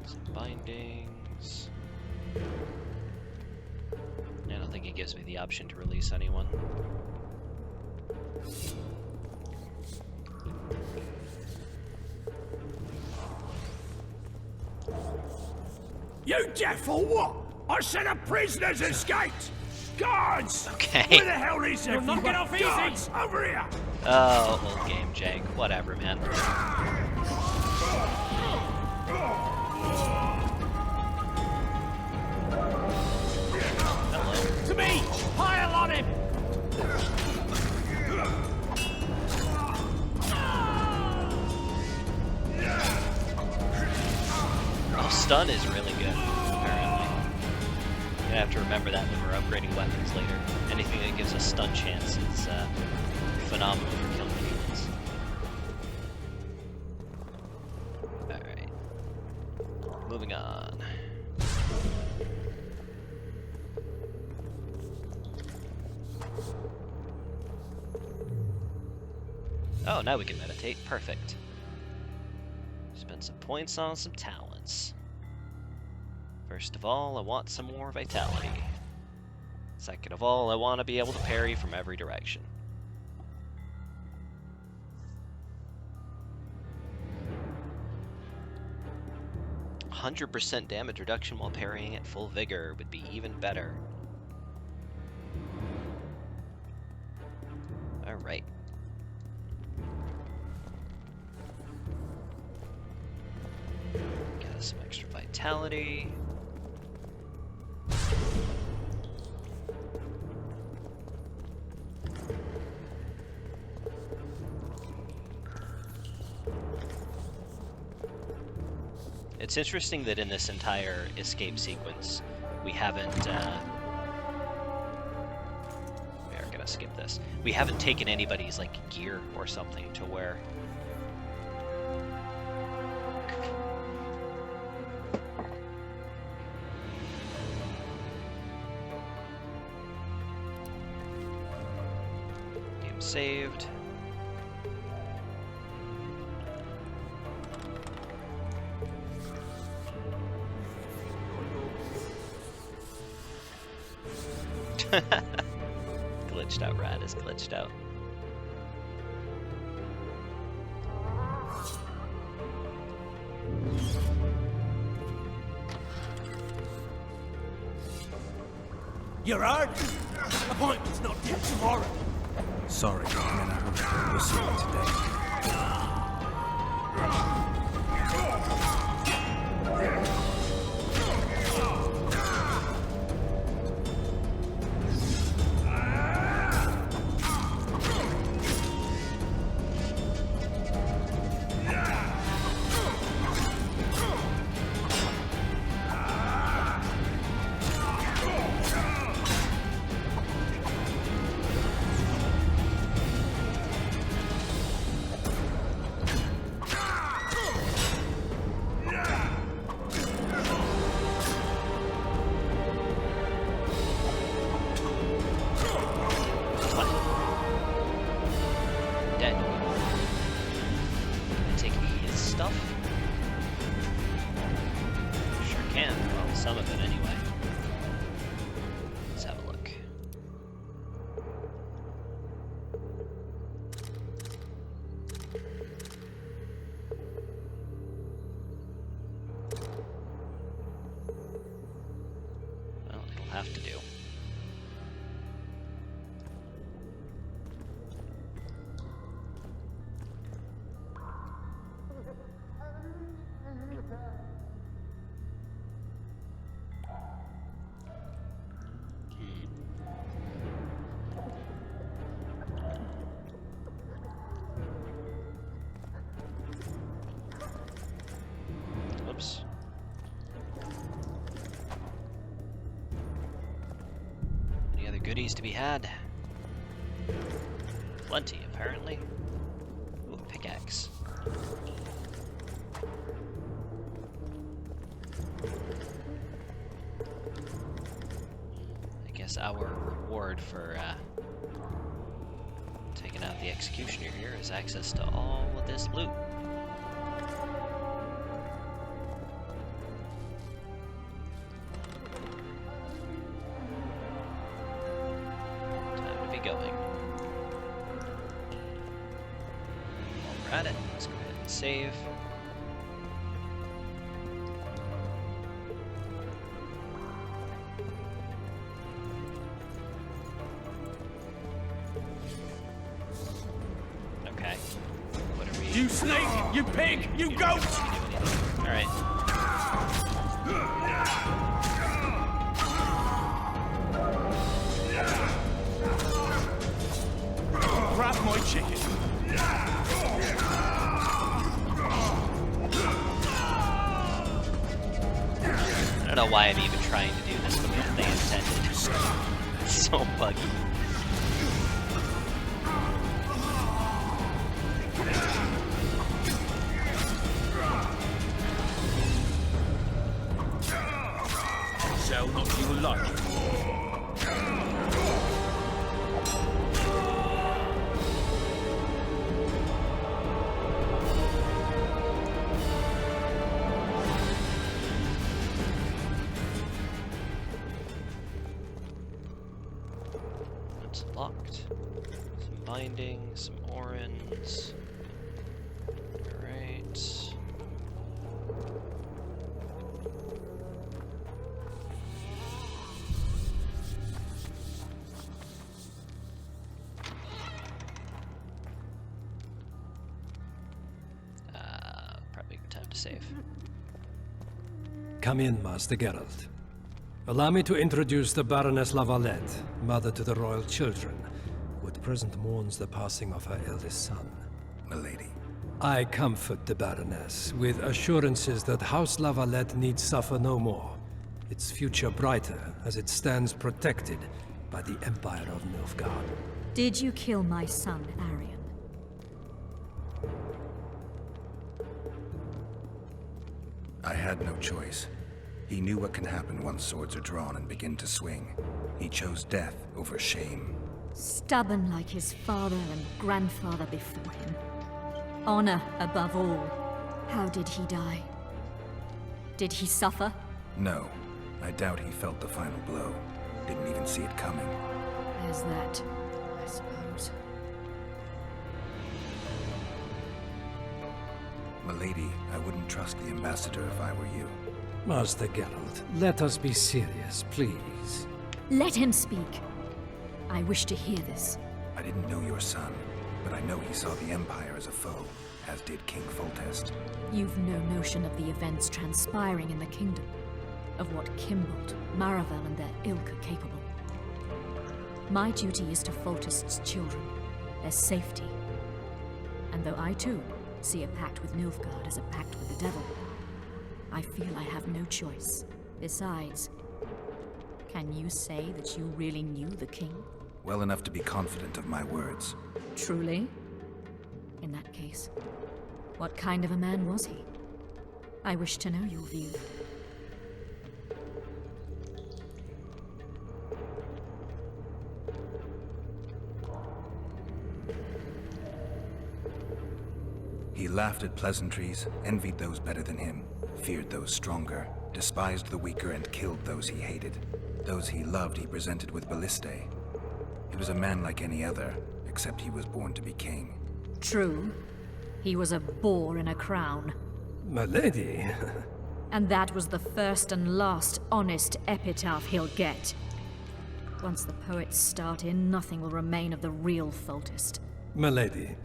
Some bindings. I don't think it gives me the option to release anyone. You deaf or what? I said a prisoner's escaped! Guards! Okay. Where the hell is You'll knock it off easy. Guards, over here! Oh, old game jank. Whatever, man. Hello. To me! Pile on him! Oh, stun is really good, apparently. Gonna have to remember that when we're upgrading weapons later. Anything that gives us stun chance is phenomenal for killing humans. Alright. Moving on. Oh, now we can meditate. Perfect. Spend some points on some talents. First of all, I want some more vitality. Second of all, I want to be able to parry from every direction. %100% damage reduction while parrying at full vigor would be even better. Alright. Got some extra vitality. It's interesting that in this entire escape sequence, we haven't, we are gonna skip this. We haven't taken anybody's, like, gear or something to wear. Game saved. Glitched out rat is glitched out. You're hard. Appointment's not till tomorrow. Sorry, I'm in a hurry. We'll see you today. Some of it anyway. Let's have a look. Well, it'll have to do. Oops. Any other goodies to be had? Plenty, apparently. Ooh, a pickaxe. I guess our reward for taking out the executioner here is access to all of this loot. Going. While we're at it, let's go ahead and save. Okay. What are we? You snake! You pig! You goat! All right. Grab my chicken. I don't know why I'm even trying to do this the way they intended. It's so buggy. Shall not you like? It's locked. Some binding, some orens. Alright. Probably a good time to save. Come in, Master Geralt. Allow me to introduce the Baroness Lavalette, mother to the royal children, who at present mourns the passing of her eldest son. Milady. I comfort the Baroness with assurances that House Lavalette need suffer no more, its future brighter as it stands protected by the Empire of Nilfgaard. Did you kill my son, Arion? I had no choice. He knew what can happen once swords are drawn and begin to swing. He chose death over shame. Stubborn like his father and grandfather before him. Honor above all. How did he die? Did he suffer? No. I doubt he felt the final blow. Didn't even see it coming. There's that, I suppose. Milady, I wouldn't trust the ambassador if I were you. Master Geralt, let us be serious, please. Let him speak. I wish to hear this. I didn't know your son, but I know he saw the Empire as a foe, as did King Foltest. You've no notion of the events transpiring in the kingdom, of what Kimbolt, Maravel, and their ilk are capable. My duty is to Foltest's children, their safety. And though I too see a pact with Nilfgaard as a pact with the devil, I feel I have no choice. Besides, can you say that you really knew the king? Well enough to be confident of my words. Truly? In that case, what kind of a man was he? I wish to know your view. He laughed at pleasantries, envied those better than him, feared those stronger, despised the weaker and killed those he hated. Those he loved he presented with ballistae. He was a man like any other, except he was born to be king. True. He was a boar in a crown. Milady. And that was the first and last honest epitaph he'll get. Once the poets start in, nothing will remain of the real Foltest. Milady,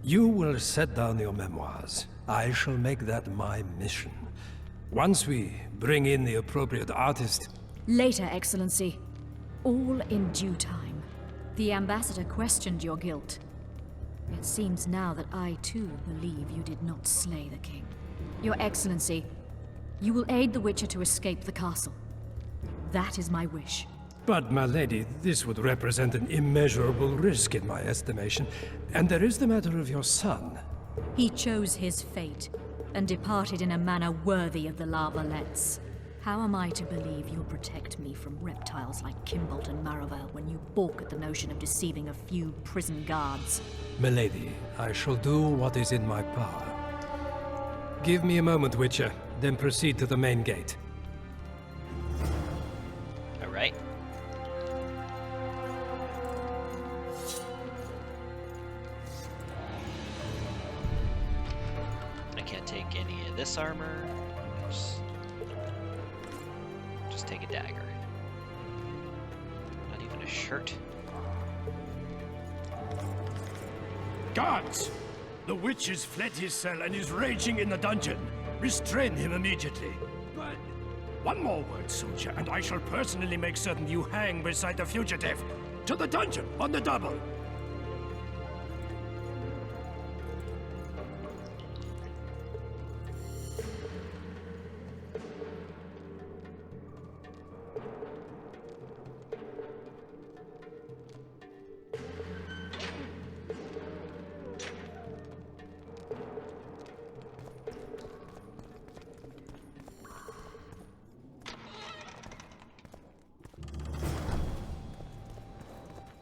you will set down your memoirs. I shall make that my mission. Once we bring in the appropriate artist... Later, Excellency. All in due time. The ambassador questioned your guilt. It seems now that I too believe you did not slay the king. Your Excellency, you will aid the Witcher to escape the castle. That is my wish. But, my lady, this would represent an immeasurable risk in my estimation. And there is the matter of your son. He chose his fate, and departed in a manner worthy of the Lavalettes. How am I to believe you'll protect me from reptiles like Kimbolt and Maravel when you balk at the notion of deceiving a few prison guards? Milady, I shall do what is in my power. Give me a moment, Witcher, then proceed to the main gate. All right. I can't take any of this armor. Just take a dagger. Not even a shirt. Guards! The witch has fled his cell and is raging in the dungeon. Restrain him immediately. But one more word, soldier, and I shall personally make certain you hang beside the fugitive. To the dungeon, on the double.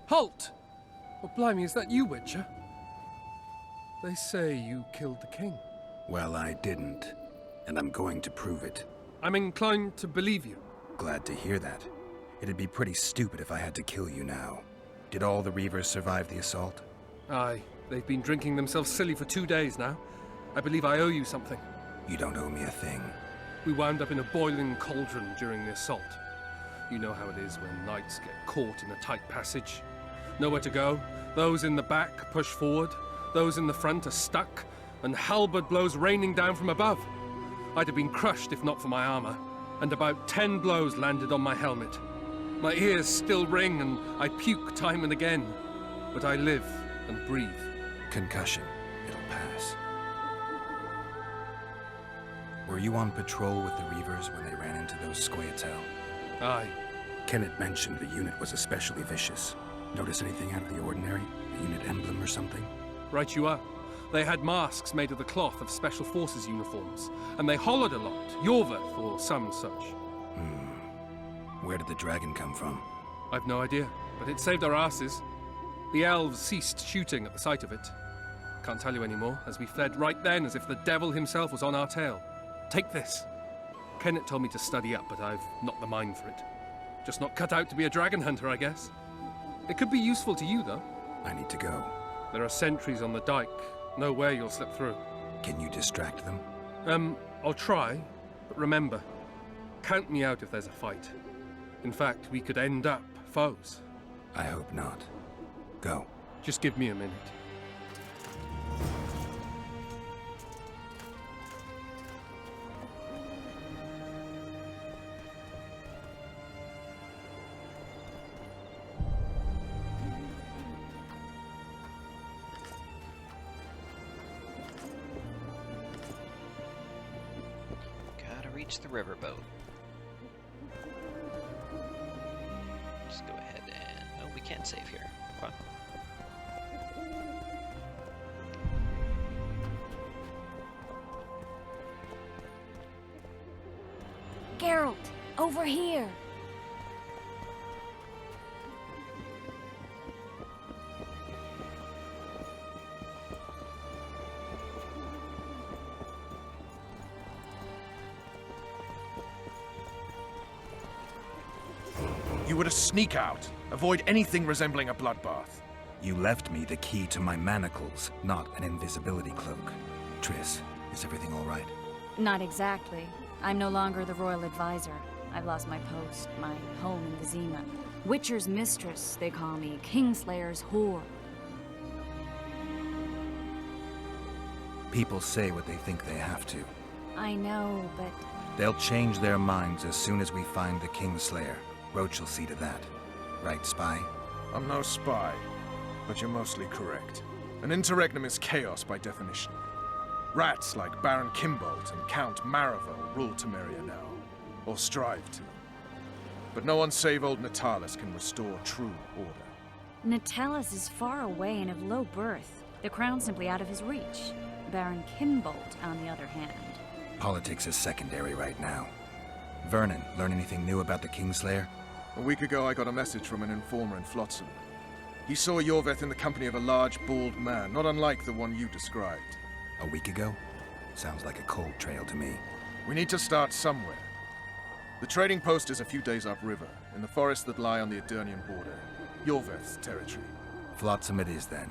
Halt! Oh, blimey, is that you, Witcher? They say you killed the king. Well, I didn't. And I'm going to prove it. I'm inclined to believe you. Glad to hear that. It'd be pretty stupid if I had to kill you now. Did all the Reavers survive the assault? Aye. They've been drinking themselves silly for 2 days now. I believe I owe you something. You don't owe me a thing. We wound up in a boiling cauldron during the assault. You know how it is when knights get caught in a tight passage. Nowhere to go. Those in the back push forward. Those in the front are stuck. And halberd blows raining down from above. I'd have been crushed if not for my armor. And about 10 blows landed on my helmet. My ears still ring and I puke time and again. But I live and breathe. Concussion. It'll pass. Were you on patrol with the Reavers when they ran into those Scoia'tael? Aye. Kenneth mentioned the unit was especially vicious. Notice anything out of the ordinary? A unit emblem or something? Right you are. They had masks made of the cloth of Special Forces uniforms, and they hollered a lot, Yorveth or some such. Where did the dragon come from? I've no idea, but it saved our asses. The elves ceased shooting at the sight of it. Can't tell you anymore, as we fled right then as if the devil himself was on our tail. Take this. Kenneth told me to study up, but I've not the mind for it. Just not cut out to be a dragon hunter, I guess. It could be useful to you, though. I need to go. There are sentries on the dike. No way you'll slip through. Can you distract them? I'll try, but remember, count me out if there's a fight. In fact, we could end up foes. I hope not. Go. Just give me a minute. Gotta reach the riverboat. Just go ahead and... Oh, we can't save here. Fun. Geralt, over here! You were to sneak out. Avoid anything resembling a bloodbath. You left me the key to my manacles, not an invisibility cloak. Triss, is everything all right? Not exactly. I'm no longer the royal advisor. I've lost my post, my home in Vizima. Witcher's mistress, they call me. Kingslayer's whore. People say what they think they have to. I know, but... They'll change their minds as soon as we find the Kingslayer. Roach will see to that. Right, spy? I'm no spy, but you're mostly correct. An interregnum is chaos by definition. Rats like Baron Kimbolt and Count Maravel rule Temeria now, or strive to. But no one save old Natalis can restore true order. Natalis is far away and of low birth. The crown's simply out of his reach. Baron Kimbolt, on the other hand. Politics is secondary right now. Vernon, learn anything new about the Kingslayer? A week ago I got a message from an informer in Flotsam. He saw Yorveth in the company of a large, bald man, not unlike the one you described. A week ago? Sounds like a cold trail to me. We need to start somewhere. The trading post is a few days upriver, in the forests that lie on the Edirnian border. Yorveth's territory. Flotsam it is, then.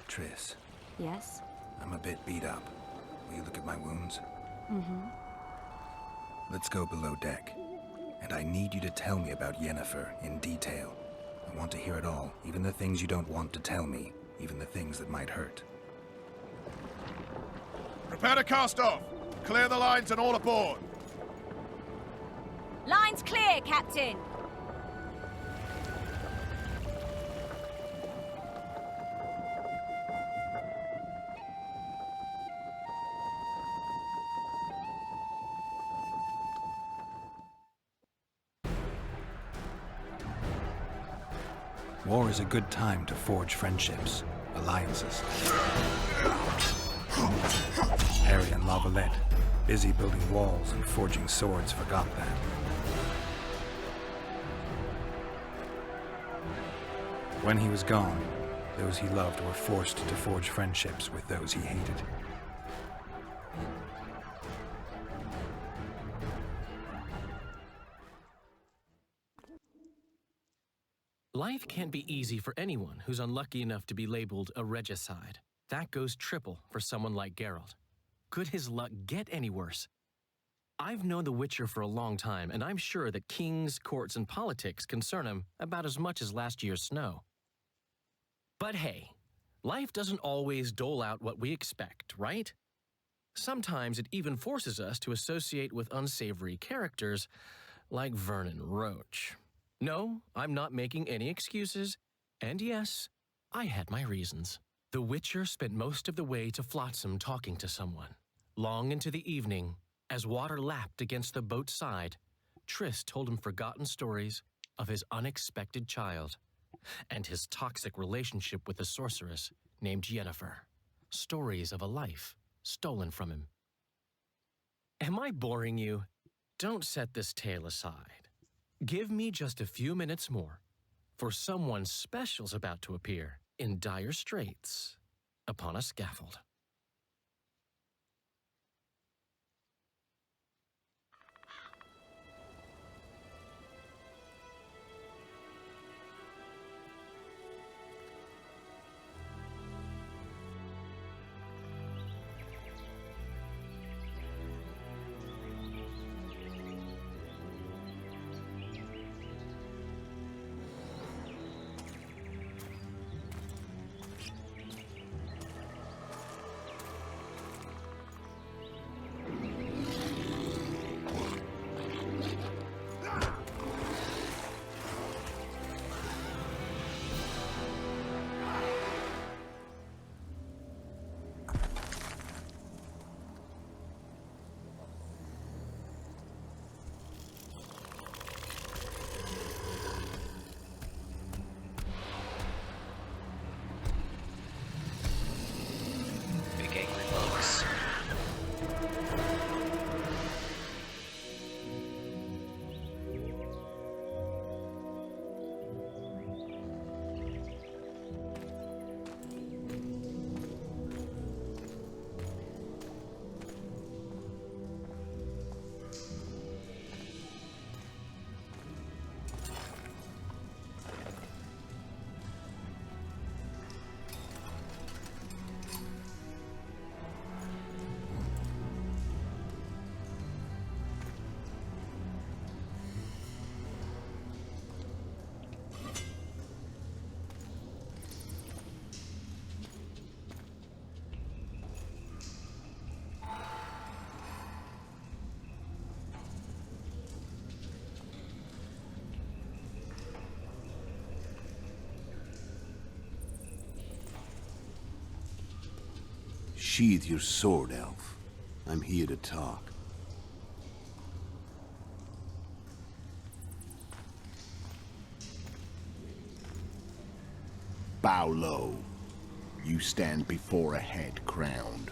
Triss. Yes? I'm a bit beat up. Will you look at my wounds? Mm-hmm. Let's go below deck. And I need you to tell me about Yennefer in detail. I want to hear it all, even the things you don't want to tell me, even the things that might hurt. Prepare to cast off! Clear the lines and all aboard! Lines clear, Captain! War is a good time to forge friendships, alliances. Harry and Lavalette, busy building walls and forging swords, forgot that. When he was gone, those he loved were forced to forge friendships with those he hated. Life can't be easy for anyone who's unlucky enough to be labeled a regicide. That goes triple for someone like Geralt. Could his luck get any worse? I've known the Witcher for a long time, and I'm sure that kings, courts, and politics concern him about as much as last year's snow. But hey, life doesn't always dole out what we expect, right? Sometimes it even forces us to associate with unsavory characters like Vernon Roach. No, I'm not making any excuses, and yes, I had my reasons. The Witcher spent most of the way to Flotsam talking to someone. Long into the evening, as water lapped against the boat's side, Triss told him forgotten stories of his unexpected child and his toxic relationship with a sorceress named Yennefer. Stories of a life stolen from him. Am I boring you? Don't set this tale aside. Give me just a few minutes more, for someone special's about to appear in dire straits upon a scaffold. Sheathe your sword, elf. I'm here to talk. Bow low. You stand before a head crowned.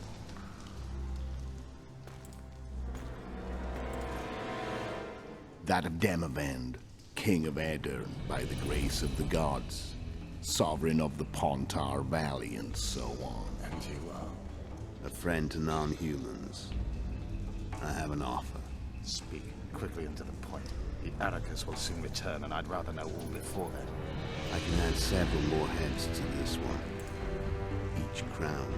That of Demavend, king of Aedirn by the grace of the gods, sovereign of the Pontar Valley, and so on. And you are? A friend to non-humans. I have an offer. Speak quickly and to the point. The Arrakis will soon return, and I'd rather know all before then. I can add several more heads to this one. Each crown.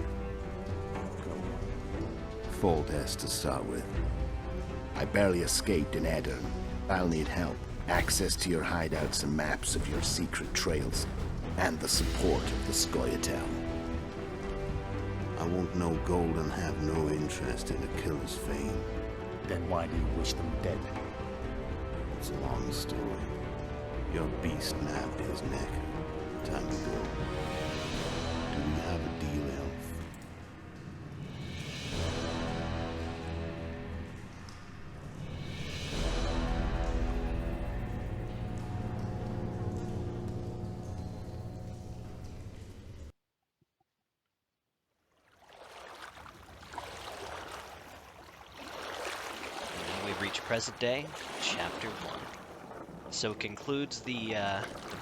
Foltest to start with. I barely escaped in Aedirn. I'll need help. Access to your hideouts and maps of your secret trails. And the support of the Scoia'tael. I want no gold and have no interest in a killer's fame. Then why do you wish them dead? It's a long story. Your beast nabbed his neck. Time to go. Do we have a deal, elf? Present day, Chapter 1. So it concludes the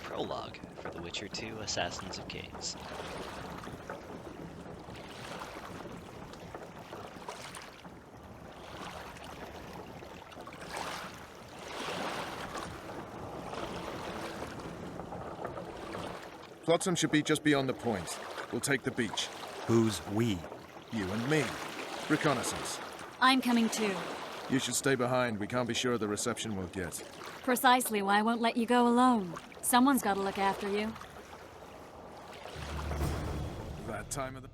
prologue for The Witcher 2: Assassins of Kings. Flotsam should be just beyond the point. We'll take the beach. Who's we? You and me. Reconnaissance. I'm coming too. You should stay behind. We can't be sure of the reception we'll get. Precisely why I won't let you go alone. Someone's got to look after you. That time of the...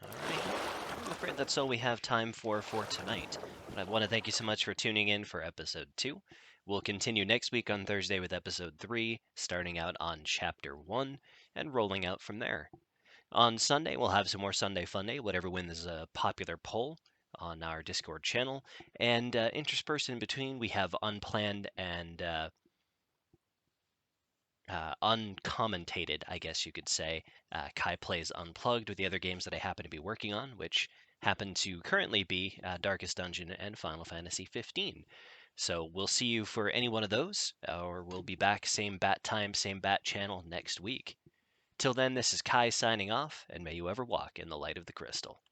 I'm afraid that's all we have time for tonight. But I want to thank you so much for tuning in for episode 2. We'll continue next week on Thursday with episode 3, starting out on chapter 1, and rolling out from there. On Sunday, we'll have some more Sunday Fun Day, whatever wins a popular poll on our Discord channel. And interspersed in between, we have unplanned and uncommentated, I guess you could say, Kai Plays Unplugged with the other games that I happen to be working on, which happen to currently be Darkest Dungeon and Final Fantasy 15. So we'll see you for any one of those, or we'll be back same bat time, same bat channel next week. Till then, this is Kai signing off, and may you ever walk in the light of the crystal.